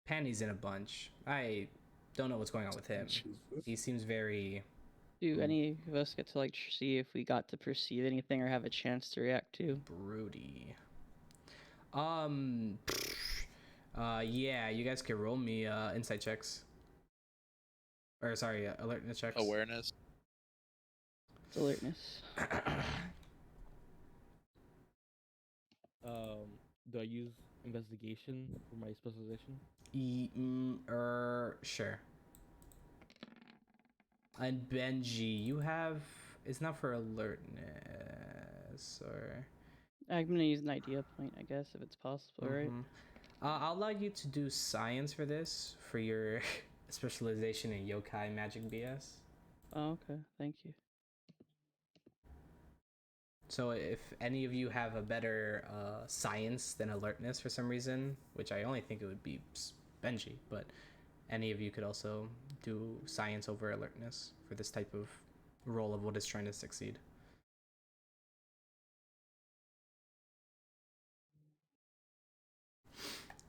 Panty's in a bunch. I don't know what's going on with him. Jesus. He seems very Do any of us get to like see if we got to perceive anything or have a chance to react to? broody. Yeah, you guys can roll me insight checks. Or sorry, alertness checks. Awareness? It's alertness. Do I use investigation for my specialization? Sure. And Benji, you have. It's not for alertness or. I'm gonna use an idea point, I guess, if it's possible, right? I'll allow you to do science for this for your specialization in yokai magic BS. Oh, okay. Thank you. So if any of you have a better science than alertness for some reason, which I only think it would be Benji, but any of you could also do science over alertness for this type of role of what is trying to succeed.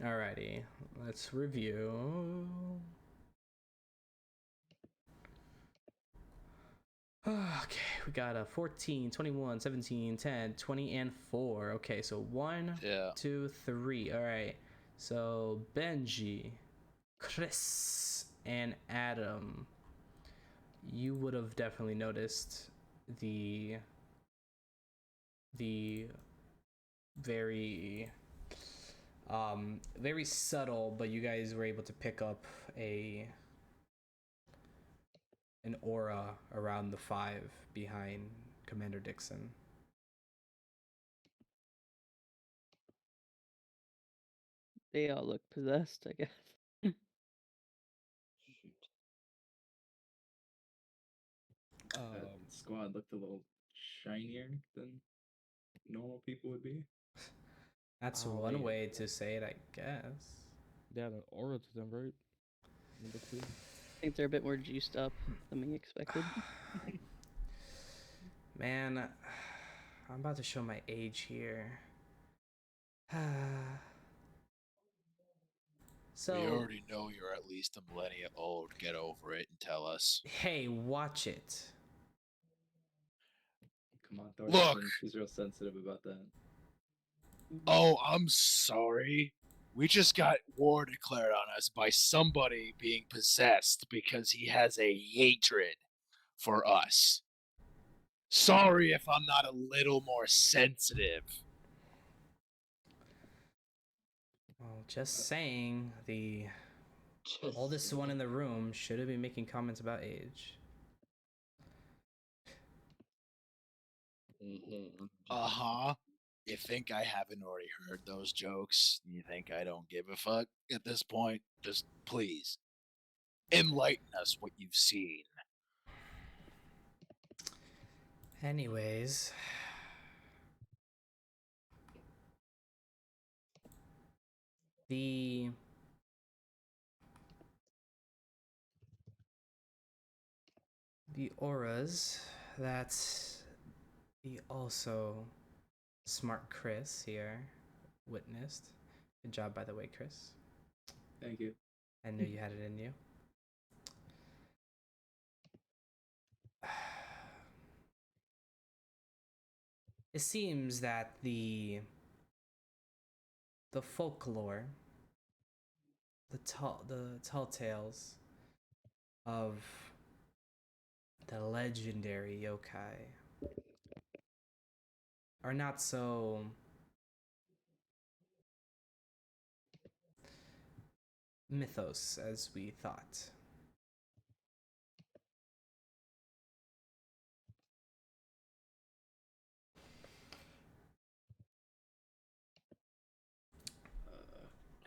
Alrighty, let's review. Okay, we got a 14, 21, 17, 10, 20, and 4. Okay, so 1, Yeah. 2, 3. All right. So Benji, Chris, and Adam, you would have definitely noticed the very very subtle, but you guys were able to pick up an aura around the 5 behind Commander Dixon. They all look possessed, I guess. Shoot. Squad looked a little shinier than normal people would be. That's Oh, one yeah. way to say it, I guess. They had an aura to them, right? Number 2. I think they're a bit more juiced up than we expected. Man, I'm about to show my age here. We So, already know you're at least a millennia old. Get over it and tell us. hey, watch it. Come on, Look! Thorsten. She's real sensitive about that. Oh, I'm sorry. We just got war declared on us by somebody being possessed because he has a hatred for us. Sorry if I'm not a little more sensitive. Well, just saying, the Just oldest one in the room shouldn't be making comments about age. Hey, I'm just- Uh-huh. You think I haven't already heard those jokes? You think I don't give a fuck at this point? Just please enlighten us what you've seen. Anyways, the auras that the also smart Chris here witnessed. Good job, by the way, Chris. Thank you. I knew you had it in you. It seems that the folklore, the tall tales of the legendary yokai are not so mythos as we thought.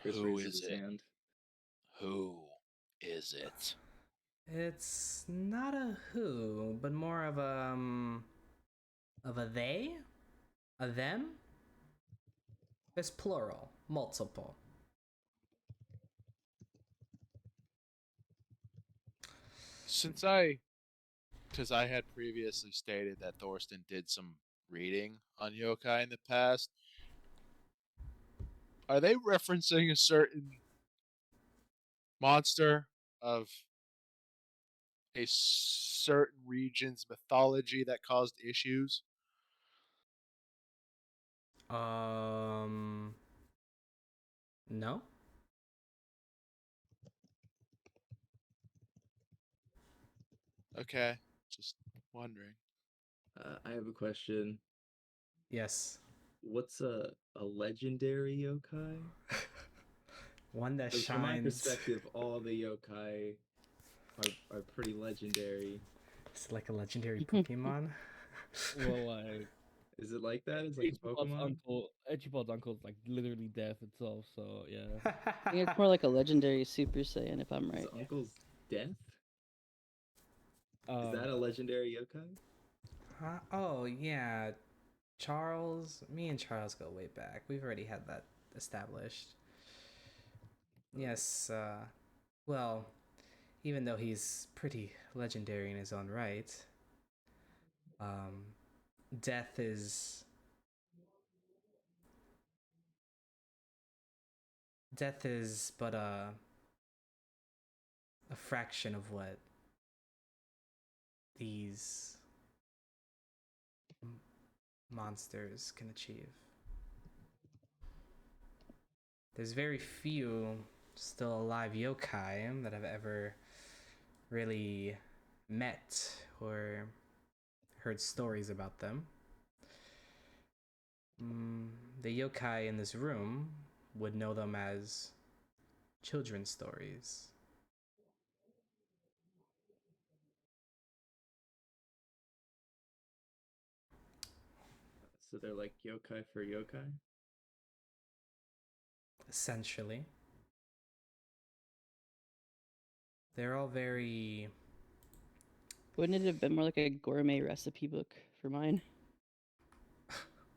Chris Who raises is his it? hand. Who is it? It's not a who, but more of a they, a them. It's plural, multiple. Because I had previously stated that Thorsten did some reading on yokai in the past. Are they referencing a certain monster of a certain region's mythology that caused issues? No. Okay, just wondering. I have a question. Yes. What's a legendary yokai? One that Because from my shines. perspective, all the yokai are pretty legendary. It's like a legendary Pokemon. Well, like Is it like that? It's like a Pokemon? Ichiban's uncle is like literally death itself. So yeah. I think it's more like a legendary Super Saiyan, if I'm His right. uncle's death? Is Um, that a legendary yokai? Huh? Oh yeah, Charles. Me and Charles go way back. We've already had that established. Yes. Well, even though he's pretty legendary in his own right, um, death is but a fraction of what these monsters can achieve. There's very few still alive yokai that I've ever really met or heard stories about them. The yokai in this room would know them as children's stories. So they're like yokai for yokai? Essentially, they're all very. Wouldn't it have been more like a gourmet recipe book for mine?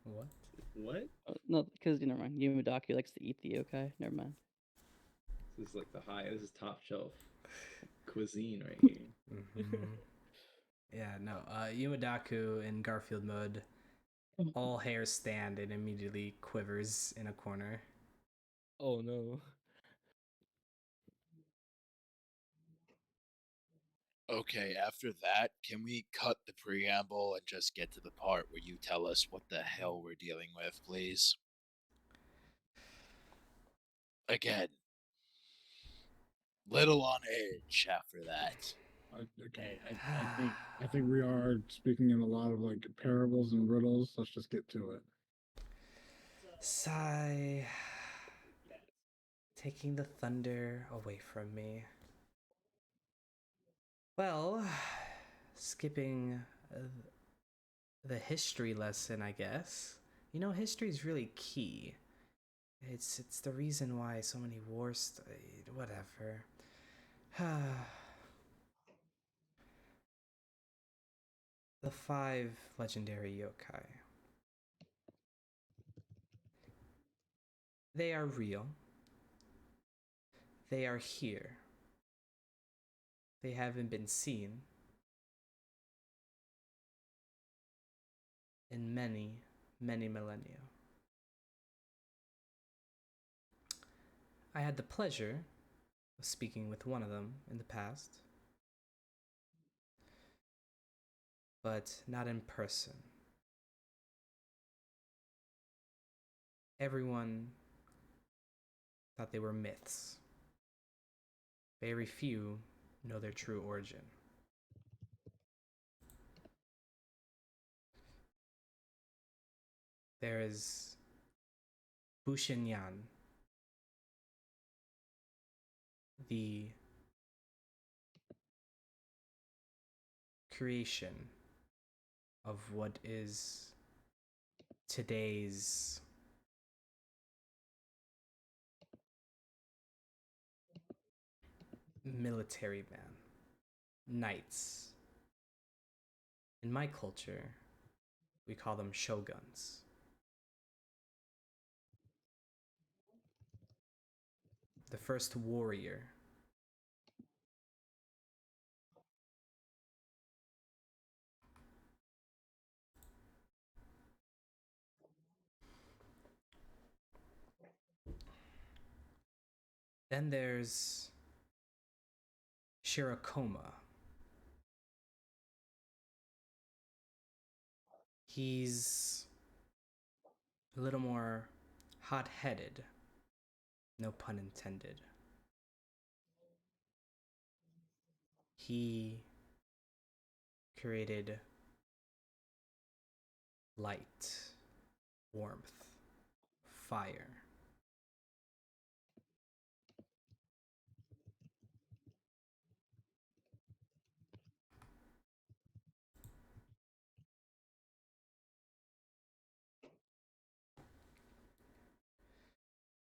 What? What? Oh, no, because never mind. Yumadaku likes to eat the yokai. Never mind. This is like this is top shelf cuisine right here. Mm-hmm. Yeah, no. Yumadaku in Garfield mode, all hairs stand and immediately quivers in a corner. oh no. Okay, after that, can we cut the preamble and just get to the part where you tell us what the hell we're dealing with, please? Again, little on edge after that. Okay, I think we are speaking in a lot of like parables and riddles. Let's just get to it. Sigh. Taking the thunder away from me. Well, skipping the history lesson, I guess. You know, history is really key. It's the reason why so many wars. Whatever. The 5 legendary yokai. They are real. They are here. They haven't been seen in many, many millennia. I had the pleasure of speaking with one of them in the past, but not in person. Everyone thought they were myths. Very few know their true origin. There is Bushinyan, the creation of what is today's military man, knights. In my culture, we call them shoguns. The first warrior. Then there's Shirakoma. He's a little more hot headed, no pun intended. He created light, warmth, fire.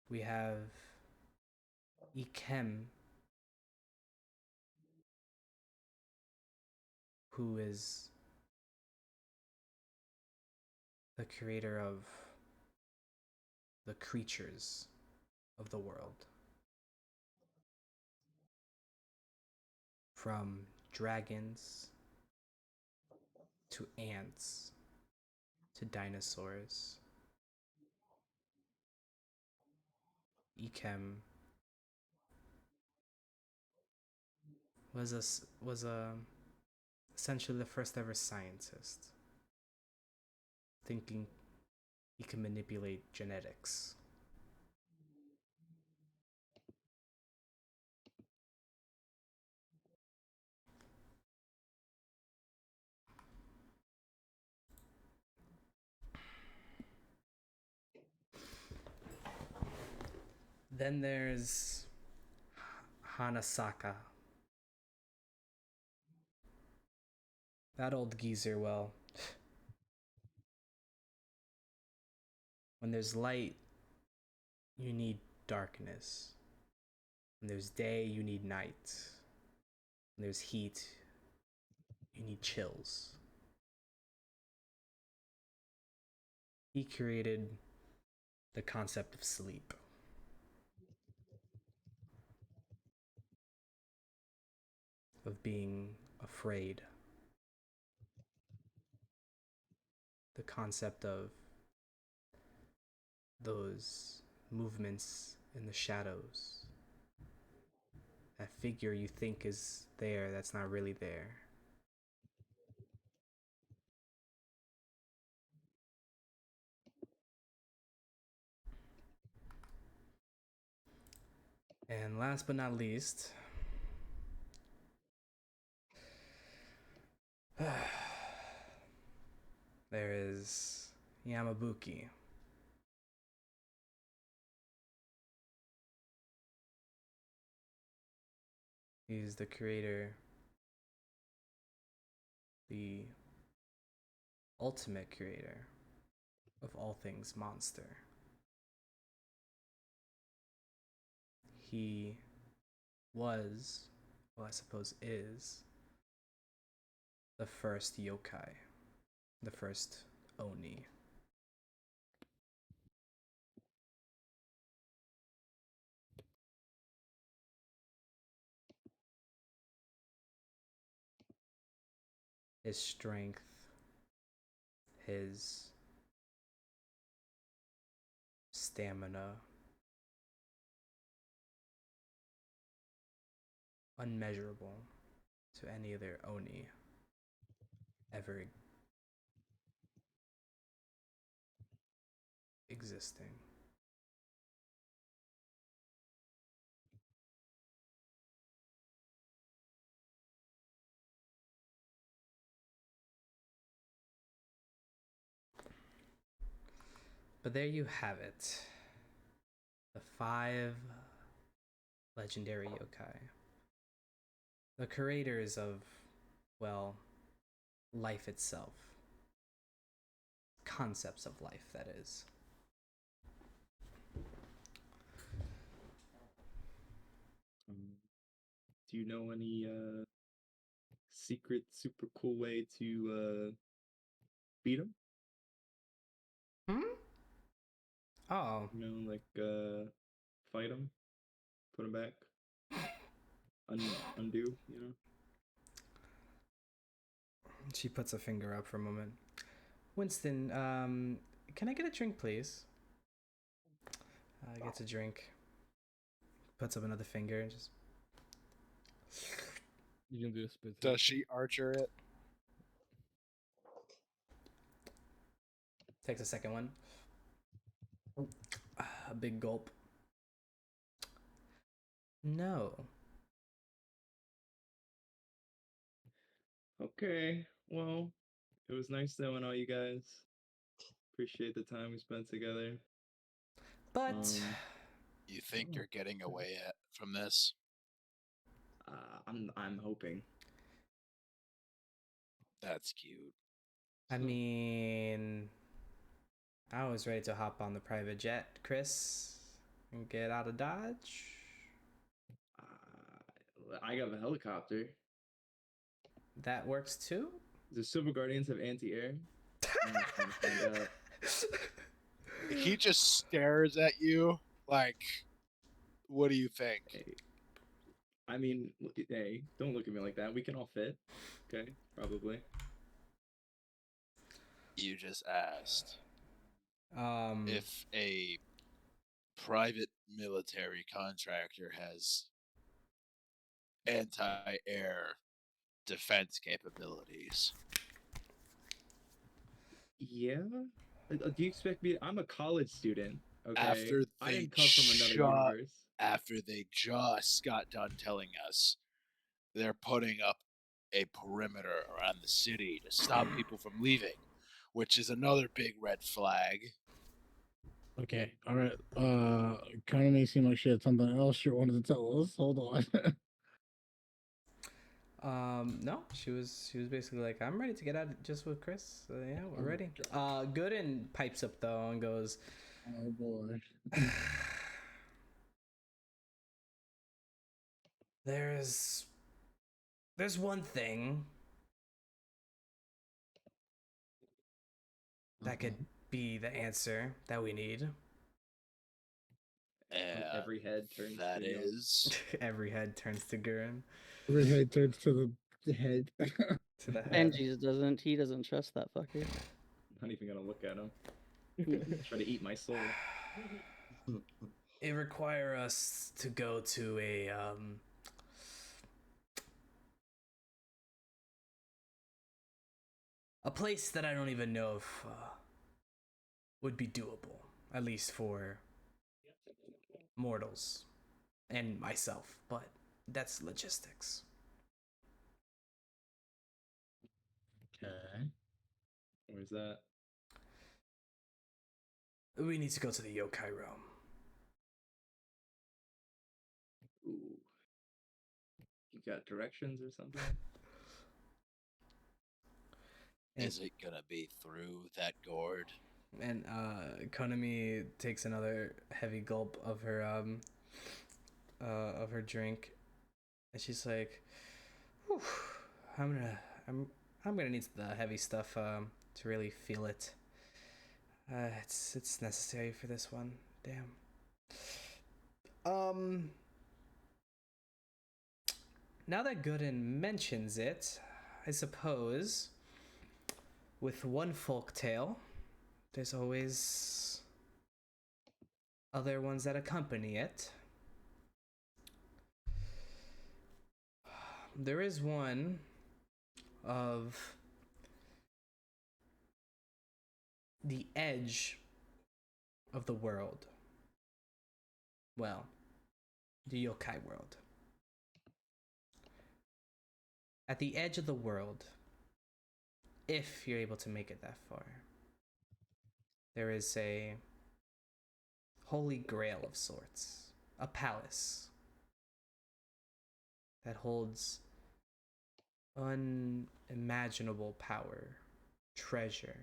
We have Ikem, who is the creator of the creatures of the world. From dragons to ants to dinosaurs. Ikem was essentially the first ever scientist, thinking he can manipulate genetics. Then there's Hanasaka. That old geezer, well, when there's light, you need darkness. When there's day, you need night. When there's heat, you need chills. He created the concept of sleep. Of being afraid. The concept of those movements in the shadows. That figure you think is there that's not really there. And last but not least, there is Yamabuki. He's the creator, the ultimate creator of all things monster. He was, well, I suppose is, the first yokai, the first oni. His strength, his stamina, unmeasurable to any other oni ever existing. But there you have it. The 5 legendary yokai. The creators of, well, life itself. Concepts of life, that is. Do you know any secret, super cool way to beat him? Oh. You know, like fight him, put him back, undo. You know. She puts a finger up for a moment. Winston, can I get a drink, please? Gets a drink. Puts up another finger and just. You can do a spit. Does she archer it? Takes a second one. A big gulp. No. Okay, well, it was nice knowing all you guys. appreciate the time we spent together. But You think Oh. you're getting away from this? I'm hoping. That's cute. I mean, I was ready to hop on the private jet, Chris, and get out of Dodge. I got a helicopter. That works too. The Silver Guardians have anti-air. I'm not trying to find out. He just stares at you like, what do you think? Hey, I mean, hey, don't look at me like that. We can all fit. Okay, probably. You just asked Um, if a private military contractor has anti-air defense capabilities. Yeah. Do you expect me? I'm a college student. Okay. After I they didn't come from another universe. After they just got done telling us they're putting up a perimeter around the city to stop people from leaving, which is another big red flag. Okay, all right. Kind of may seem like she had something else she wanted to tell us. Hold on. no, she was basically like, I'm ready to get out just with Chris. Yeah, we're Oh, ready. Gooden pipes up though and goes, Oh boy. There's one thing that could be the answer that we need. Every head turns That to you. is Every head turns to Gurren. Every head turns to the head. To the head. Benji's doesn't. He doesn't trust that fucker. Not even gonna look at him. Try to eat my soul. It require us to go to a place that I don't even know if would be doable, at least for mortals and myself, but that's logistics. Okay. Where's that? We need to go to the yokai realm. Ooh. You got directions or something? is it gonna be through that gourd? And Konami takes another heavy gulp of her drink, and she's like, Whew, I'm gonna need the heavy stuff to really feel it. It's necessary for this one. Damn. Now that Gooden mentions it, I suppose with one folk tale, there's always other ones that accompany it. There is one of the edge of the world. Well, the yokai world. At the edge of the world, if you're able to make it that far, there is a holy grail of sorts, a palace that holds unimaginable power, treasure.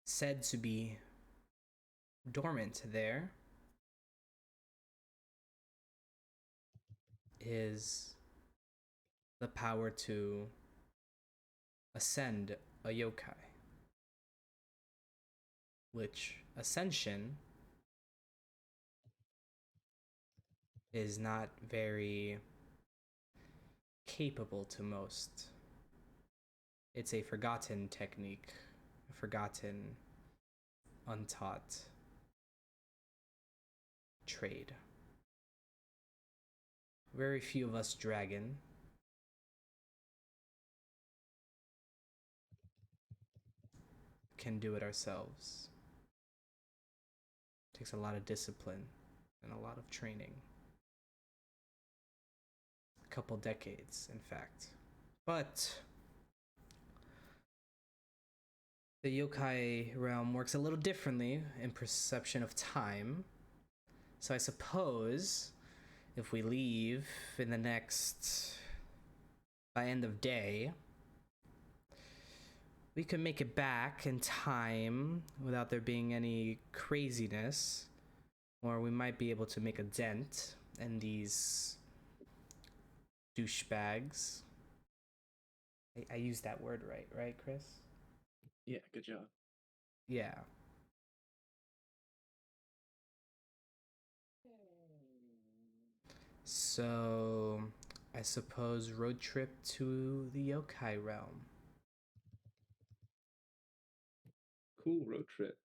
Said to be dormant there is the power to ascend a yokai, which ascension is not very capable to most. It's a forgotten technique, a forgotten, untaught trade. Very few of us dragon can do it ourselves. It takes a lot of discipline and a lot of training. A couple decades, in fact. But the yokai realm works a little differently in perception of time. So I suppose if we leave in the next, by end of day, we could make it back in time without there being any craziness, or we might be able to make a dent in these douchebags. I used that word right, Chris? Yeah, good job. Yeah. So, I suppose road trip to the yokai realm. Cool road trip.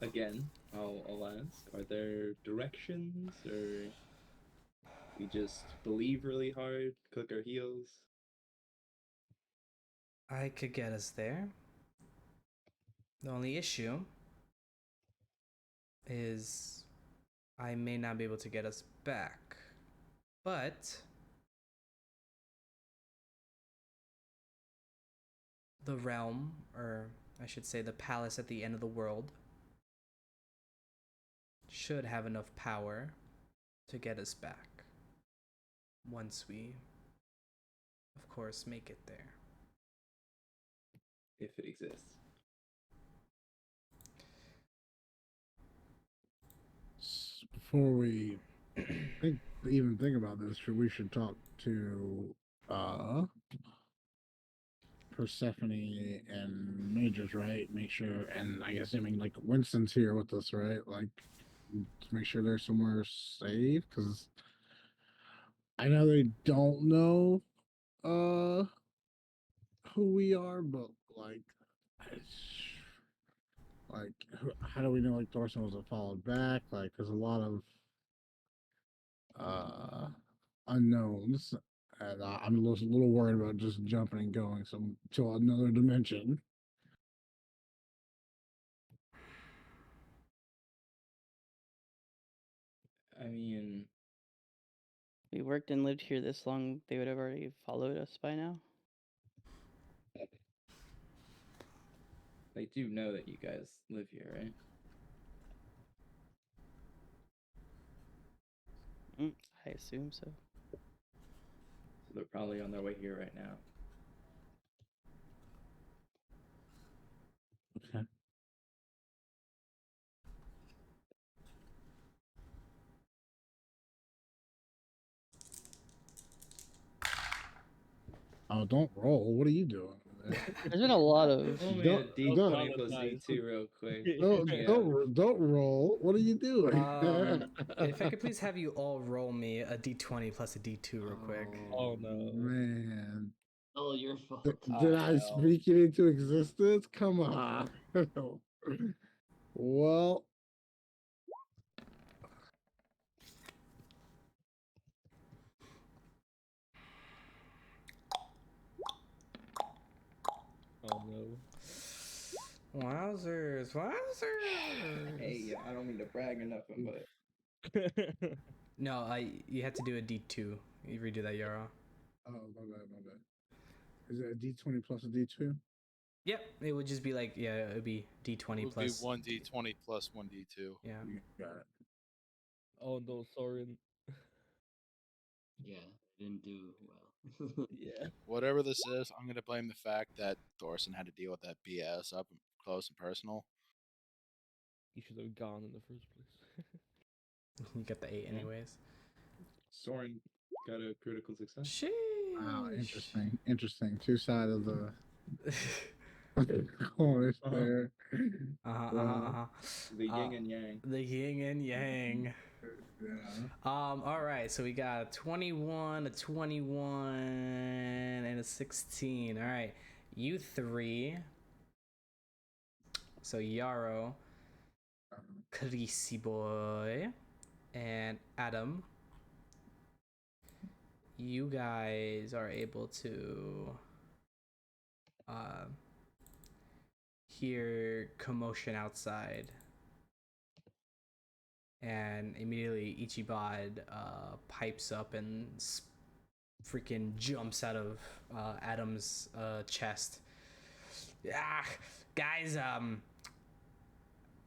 Again, I'll ask: are there directions, or we just believe really hard, click our heels? I could get us there. The only issue is I may not be able to get us back. But the realm, or I should say the palace at the end of the world, should have enough power to get us back. Once we, of course, make it there. If it exists. Before we even think about this, we should talk to Persephone and Majors, right? Make sure, and I guess like Winston's here with us, right? Like, to make sure they're somewhere safe, because I know they don't know who we are, but like, like how do we know like Thorson wasn't followed back? Like, there's a lot of unknowns, and I'm a little worried about just jumping and going to another dimension. I mean, We worked and lived here this long, they would have already followed us by now. they do know that you guys live here, right? I assume so. So they're probably on their way here right now. Okay. Oh, don't roll. What are you doing? There's been a lot of. Only Don't- a D20 don't- plus D2 real quick. Yeah. don't roll. What are you doing? If I could please have you all roll me a d20 plus a d2 real quick. Oh no. Man. All your fault. Did I speak it into existence? Come on. Well, Oh no. Wowzers. Hey, I don't mean to brag or nothing, but No, you have to do a d2. You redo that, Yara. oh, my bad. Is it a D20 plus a D2? Yep, it would just be like, yeah, it would be d20 It would plus. be 1d20 plus 1d2. Yeah. You got it. Oh no, sorry. Yeah, didn't do well. Yeah. Whatever this is, I'm gonna blame the fact that Thorson had to deal with that BS up close and personal. You should have gone in the first place. You got the 8 Yeah. anyways. Soren got a critical success. Sheesh. Wow, interesting. Two sides of the coin there. The yin and yang. The yin and yang. Yeah. All right, so we got a 21, a 21, and a 16. All right, you three. So Yarrow, Creasy Boy, and Adam. You guys are able to hear commotion outside. And immediately Ichibod pipes up and freaking jumps out of Adam's chest. Yeah, guys,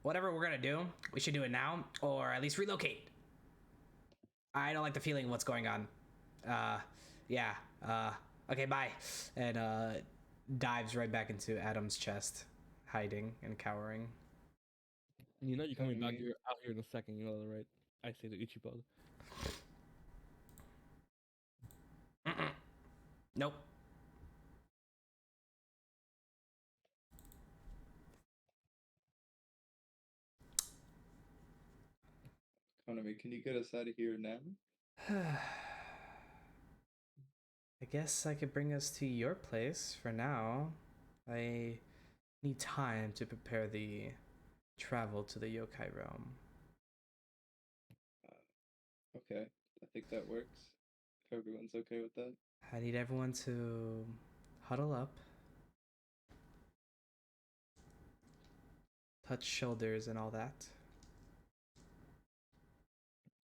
whatever we're gonna do, we should do it now, or at least relocate. I don't like the feeling of what's going on. Yeah. Okay, bye. And dives right back into Adam's chest, hiding and cowering. You know you're coming back Okay. here out here in a second, you know that, right? I say to Ichiban. Nope. Konami, can you get us out of here now? I guess I could bring us to your place for now. I need time to prepare the travel to the yokai realm. Okay, I think that works. If everyone's okay with that. I need everyone to huddle up, touch shoulders and all that.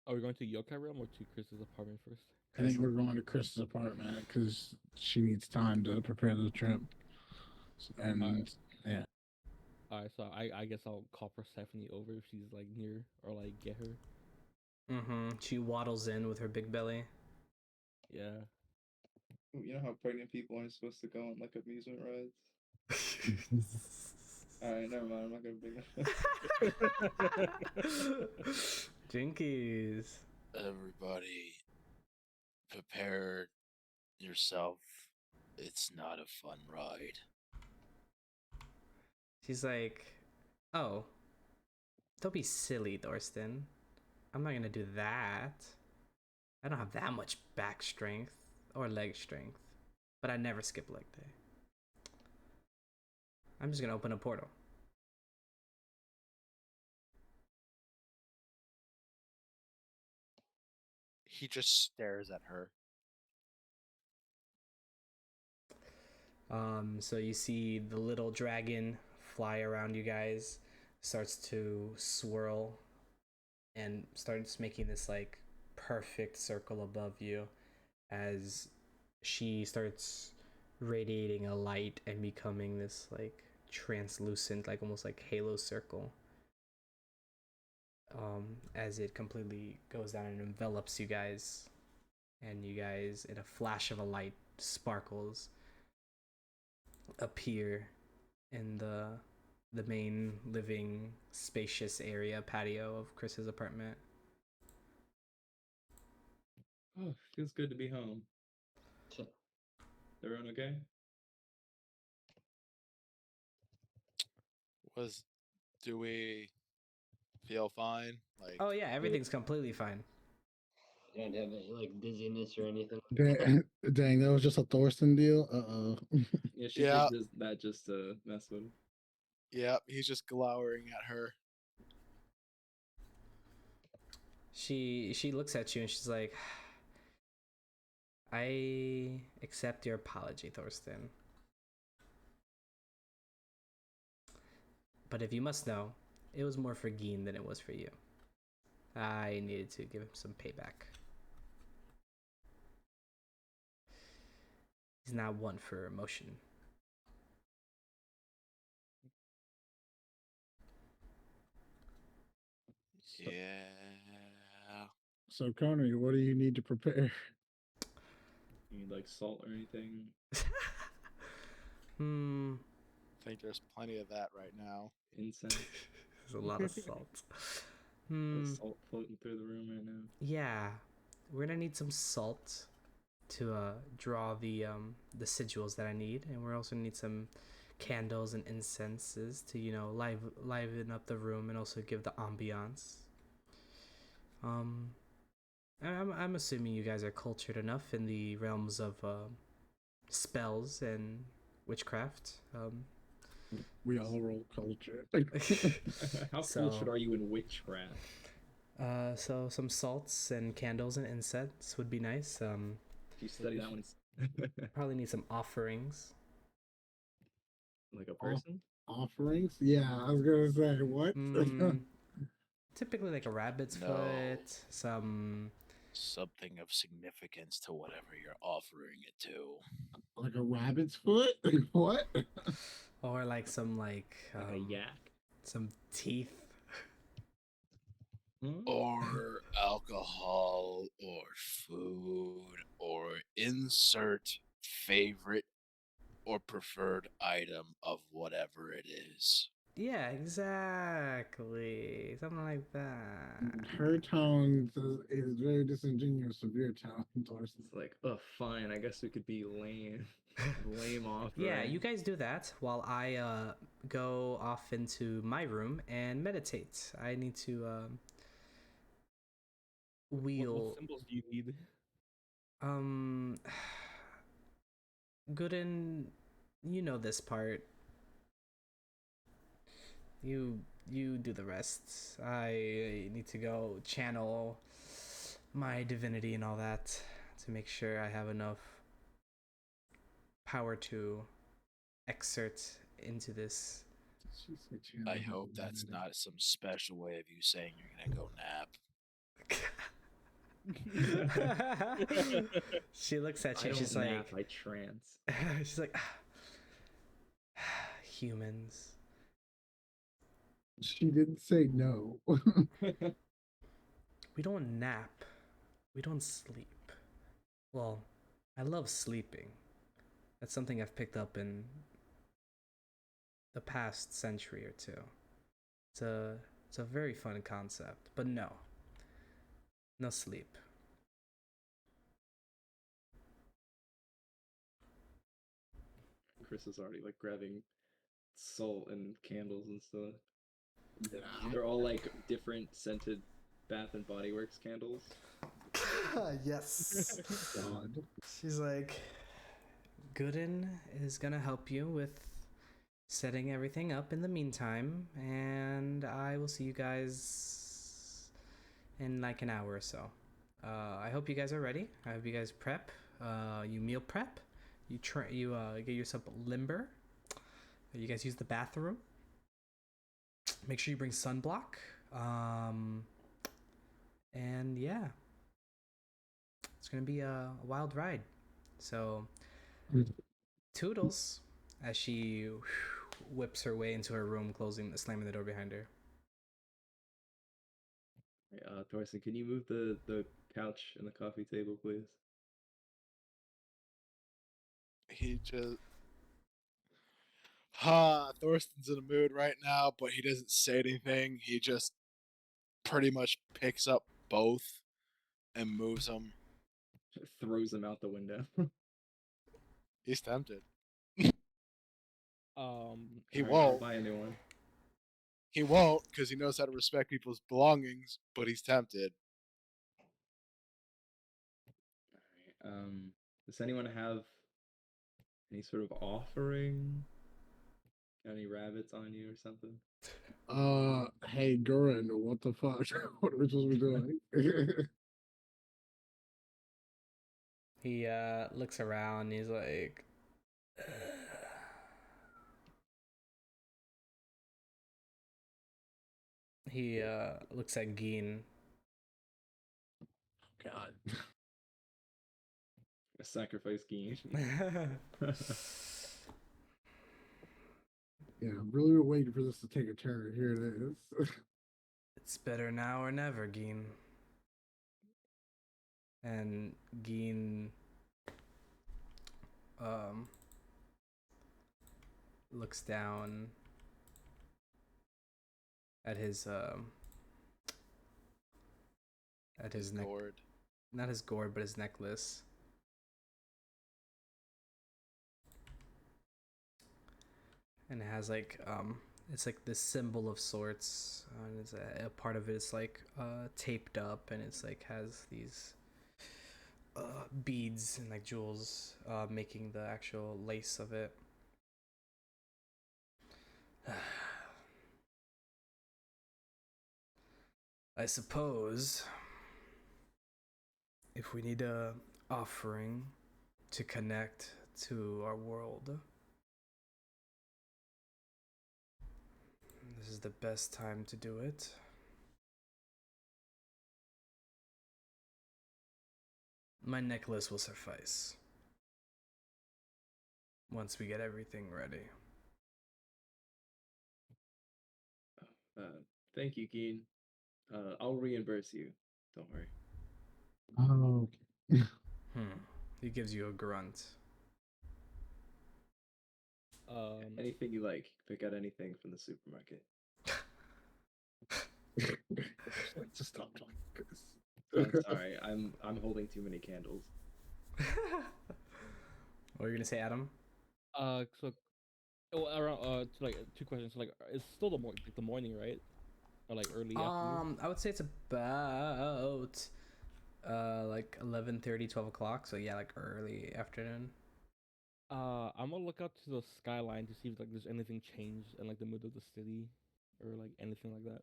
Are we going to Yokai Realm or to Chris's apartment first? I think we're going to Chris's apartment because she needs time to prepare the trip. And yeah. Alright, so I guess I'll call Persephone over if she's like near or like get her. She waddles in with her big belly. Yeah. You know how pregnant people aren't supposed to go on like amusement rides? Alright, never mind. I'm not gonna bring that up. Jinkies. Everybody, prepare yourself. It's not a fun ride. She's like, oh, don't be silly, Thorsten. I'm not gonna do that. I don't have that much back strength or leg strength, but I never skip leg day. I'm just gonna open a portal. He just stares at her. So you see the little dragon fly around you guys, starts to swirl, and starts making this like perfect circle above you as she starts radiating a light and becoming this like translucent, like almost like halo circle. As it completely goes down and envelops you guys, and you guys, in a flash of a light, sparkles appear in the main living spacious area patio of Chris's apartment. Oh, feels good to be home. Ch- Everyone okay? Do we feel fine? Like, Oh yeah, everything's completely fine. You don't have any like dizziness or anything. Dang, that was just a Thorsten deal. Yeah, she Yeah. did that just to mess with him. yeah, he's just glowering at her. She looks at you and she's like, I accept your apology, Thorsten. But if you must know, it was more for Geen than it was for you. I needed to give him some payback. He's not one for emotion. Yeah. So, Coney, what do you need to prepare? You need like salt or anything? I think there's plenty of that right now. Incense? There's a lot of salt. There's salt floating through the room right now. Yeah, we're gonna need some salt to draw the sigils that I need, and we're also gonna need some candles and incenses to liven up the room and also give the ambiance. I'm assuming you guys are cultured enough in the realms of spells and witchcraft. We all roll culture. How cultured are you in witchcraft? So some salts and candles and incense would be nice. If you study that one, Probably need some offerings. like a person? Offerings? Yeah, I was gonna say what? Typically like a rabbit's No. foot, some Something of significance to whatever you're offering it to. Like a rabbit's foot? What? Or like some like a yak. some teeth. Or alcohol, or food, or insert favorite or preferred item of whatever it is. Yeah, exactly. Something like that. Her tone is very disingenuous of your tone, Torsten. It's like, oh, fine. I guess we could be lame. Lame offering. Yeah, you guys do that while I go off into my room and meditate. I need to wheel. What symbols do you need? Gooden, you know this part. You do the rest. I need to go channel my divinity and all that to make sure I have enough power to exert into this. I hope that's not some special way of you saying you're gonna go nap. She looks at I you. don't She's nap, like, I trance. she's like, humans. She didn't say no. We don't nap. We don't sleep. Well, I love sleeping. That's something I've picked up in the past century or two. It's a very fun concept, but no sleep. Chris is already like grabbing salt and candles and stuff. They're all like different scented Bath and Body Works candles. Yes. God. She's like, Gooden is gonna help you with setting everything up in the meantime, and I will see you guys in like an hour or so. I hope you guys are ready. I hope you guys prep. You meal prep. You get yourself limber. You guys use the bathroom. Make sure you bring sunblock. And yeah, it's gonna be a wild ride. So, toodles, as she whips her way into her room, slamming the door behind her. Thorsten, can you move the couch and the coffee table, please? He just. Thorsten's in a mood right now, but he doesn't say anything. He just pretty much picks up both and moves them. Throws them out the window. He's tempted. He He Alright, won't. I'll buy a new one. He won't because he knows how to respect people's belongings, but he's tempted. Alright, does anyone have any sort of offering? Got any rabbits on you or something? Hey, Gurin, what the fuck? What are we supposed to be doing? He looks around. He's like, he looks at Geen. God. A sacrifice game. Yeah, I'm really waiting for this to take a turn. Here it is. It's better now or never, Geen. And Geen looks down at his neck, Gourd. not his gourd, but his necklace. And it has like it's like this symbol of sorts, and it's a part of it is like taped up, and it's like has these beads and like jewels making the actual lace of it. I suppose if we need a offering to connect to our world, this is the best time to do it. My necklace will suffice. Once we get everything ready. Thank you, Keen. I'll reimburse you. Don't worry. Oh, okay. He gives you a grunt. Anything you like. Pick out anything from the supermarket. Just stop talking. Sorry, I'm holding too many candles. What are you gonna say, Adam? So around like 2 questions. So, like, it's still the morning, right? Or like early afternoon. I would say it's about like 11:30, 12 o'clock. So yeah, like early afternoon. I'm gonna look out to the skyline to see if like there's anything changed in like the mood of the city, or like anything like that.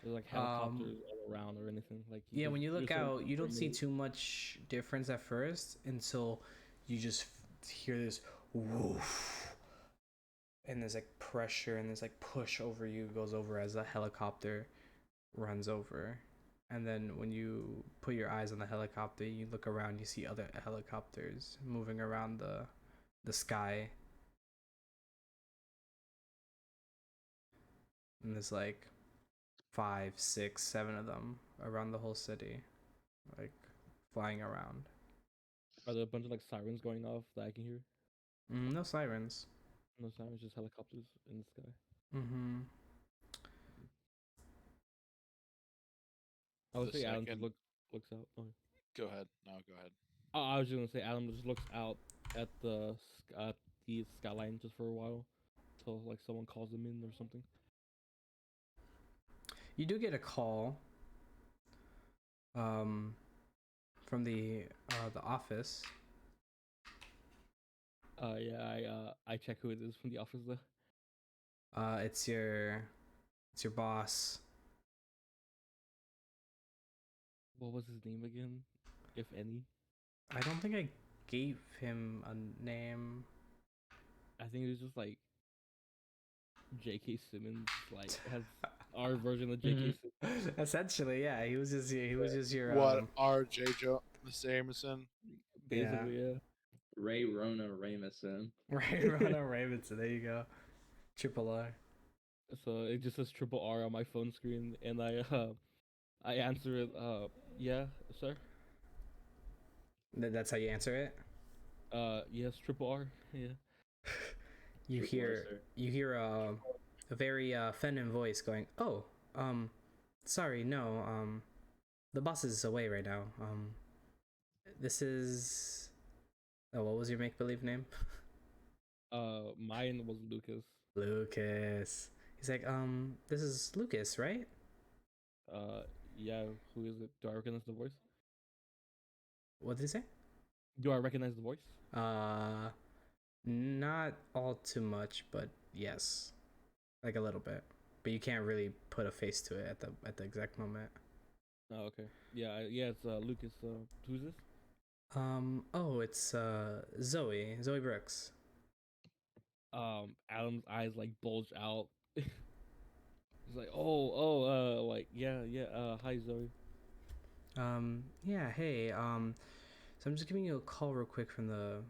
There's like helicopters all around or anything like. Yeah, when you look out, you don't see too. too much difference at first until you just hear this woof, and there's like pressure and there's like push over you goes over as a helicopter runs over. And then when you put your eyes on the helicopter, you look around, you see other helicopters moving around the sky. And there's like 5, 6, 7 of them around the whole city, like flying around. Are there a bunch of like sirens going off that I can hear? No sirens. No sirens, just helicopters in the sky. Mm-hmm. I would The say Adam just second- looks out. Oh. Go ahead. No, go ahead. I was just gonna say Adam just looks out at the skyline just for a while, till like someone calls him in or something. You do get a call from the office. Yeah, I check who it is from the office though. It's your boss. What was his name again, if any? I don't think I gave him a name. I think it was just like J.K. Simmons, like has our version of J.K. Simmons. Essentially, yeah. He was just your What R.J. Jameson? Basically, yeah. Ray Rona Rameson. Ray Rona Ravenson. There you go. Triple R. So it just says triple R on my phone screen, and I answer it. Yeah, sir. That's how you answer it. Yes, triple R. Yeah. You hear a very feminine voice going, "Oh, sorry, no, the boss is away right now. This is, oh, what was your make believe name?" Mine was Lucas. Lucas. He's like, this is Lucas, right? Yeah. Who is it? Do I recognize the voice? What did he say? Do I recognize the voice? Not all too much, but yes, like a little bit. But you can't really put a face to it at the exact moment. Oh, okay. Yeah, yeah. It's Lucas. Who's this? Oh, it's Zoe Brooks. Adam's eyes like bulge out. He's like, like yeah. Hi Zoe. Yeah, hey, so I'm just giving you a call real quick from the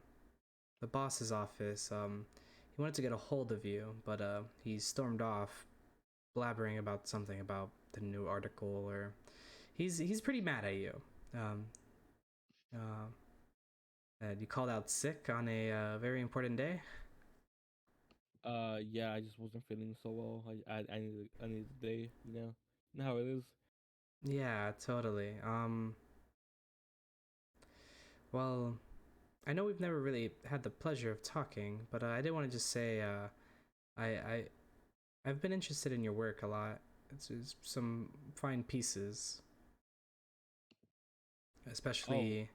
boss's office. He wanted to get a hold of you, but he stormed off, blabbering about something about the new article, or he's pretty mad at you. You called out sick on a very important day. Yeah. I just wasn't feeling so well. I need a day. You know how it is. Yeah, totally. Well, I know we've never really had the pleasure of talking, but I did want to just say, I've been interested in your work a lot. It's some fine pieces, especially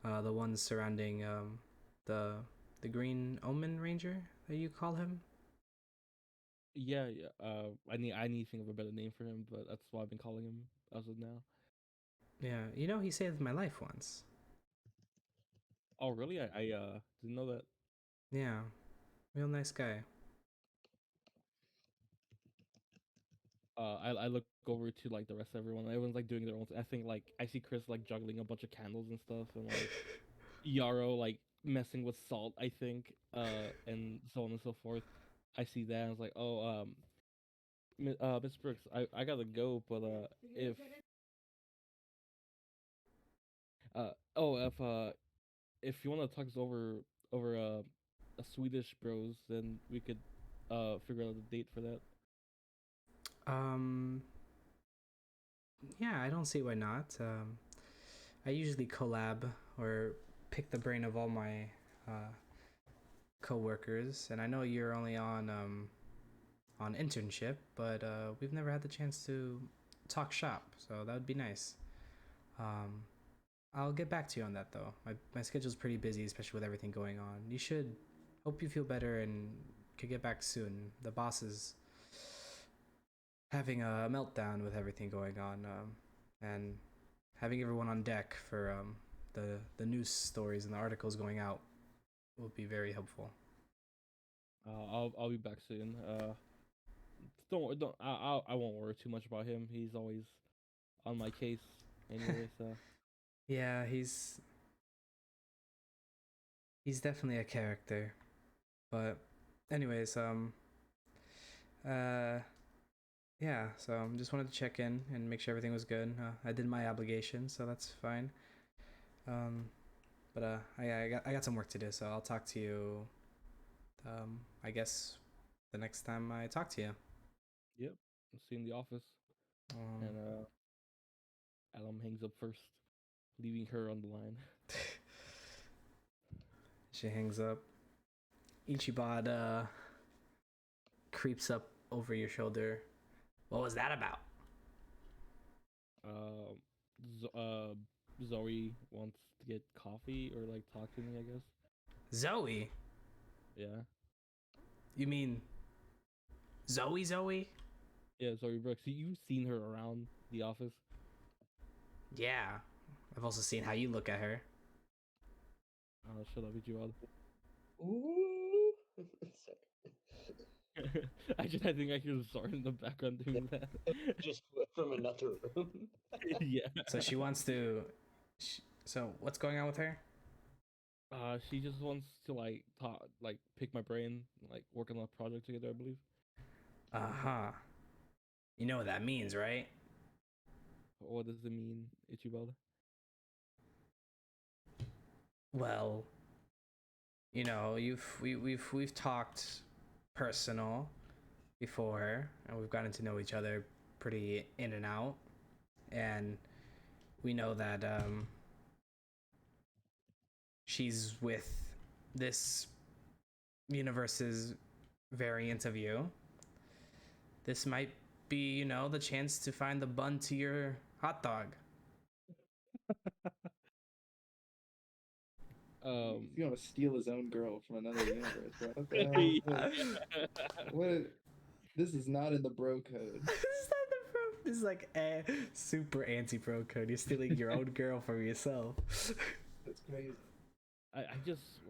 the ones surrounding the Green Omen Ranger that you call him. Yeah. I need to think of a better name for him, but that's what I've been calling him as of now. Yeah, he saved my life once. Oh really? I didn't know that. Yeah, real nice guy. I look over to like the rest of everyone. Everyone's like doing their own. I think like I see Chris like juggling a bunch of candles and stuff, and like Yarrow like messing with salt. I think, and so on and so forth. I see that. And I was like, oh, Miss Brooks, I gotta go, but uh oh if you want to talk us over a Swedish bros, then we could figure out a date for that. Yeah, I don't see why not. I usually collab or pick the brain of all my co-workers, and I know you're only on internship, but we've never had the chance to talk shop, so that would be nice. I'll get back to you on that though. My schedule's pretty busy, especially with everything going on. You should hope you feel better and could get back soon. The boss is having a meltdown with everything going on, and having everyone on deck for the news stories and the articles going out will be very helpful. I'll be back soon. Don't I won't worry too much about him. He's always on my case anyway. So Yeah, he's definitely a character. But anyways, yeah, so just wanted to check in and make sure everything was good. I did my obligation, so that's fine. But I got some work to do, so I'll talk to you. I guess the next time I talk to you. yep, see you in the office. And Adam hangs up first, leaving her on the line. She hangs up. Ichibad creeps up over your shoulder. What was that about? Zoe wants to get coffee or like talk to me, I guess. Zoe? Yeah. You mean Zoe? Yeah, Zoe Brooks. You've seen her around the office. Yeah. I've also seen how you look at her. Shut up, Ichiban. Ooh. I think I hear Zara in the background doing that. Just from another room. Yeah. So she wants to. So what's going on with her? She just wants to like talk, like pick my brain, like work on a project together, I believe. Uh-huh. You know what that means, right? What does it mean, Ichiban? Well, you know, we've talked personal before, and we've gotten to know each other pretty in and out, and we know that she's with this universe's variant of you. This might be, you know, the chance to find the bun to your hot dog. He's gonna steal his own girl from another universe, bro. What the hell? What? This is not in the bro code. This is like a super anti-bro code. You're stealing your own girl from yourself. That's crazy. I just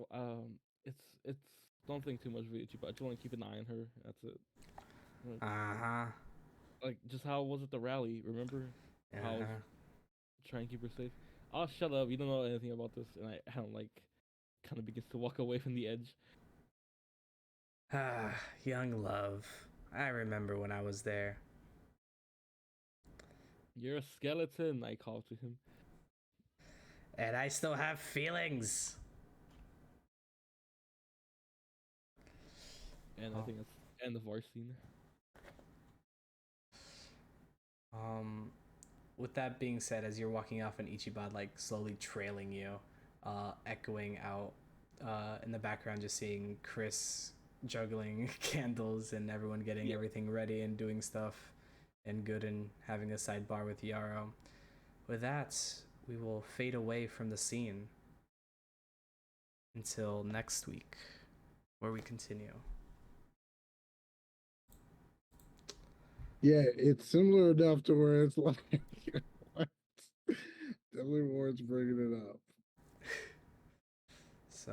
it's don't think too much of Ichiban. I just want to keep an eye on her. That's it. Uh-huh. Like just how was it the rally? Remember? How I was trying to keep her safe. Oh, shut up! You don't know anything about this, and I don't like kind of begins to walk away from the edge. Ah, young love. I remember when I was there. You're a skeleton, I call to him. And I still have feelings. And I think that's the end of our scene. With that being said, as you're walking off and Ichiban like slowly trailing you, echoing out in the background, just seeing Chris juggling candles and everyone getting everything ready and doing stuff and good and having a sidebar with Yarrow. With that, we will fade away from the scene until next week, where we continue. Yeah, it's similar enough to where it's like, what? Definitely warrants bringing it up. So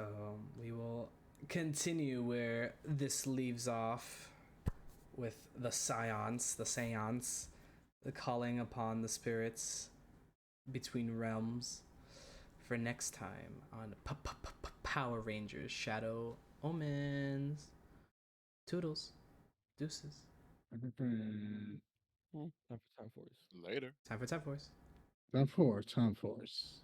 we will continue where this leaves off with the seance, the calling upon the spirits between realms for next time on Power Rangers Shadow Omens. Toodles. Deuces. Time for Time Force. Later. Time for Time Force. Time Force.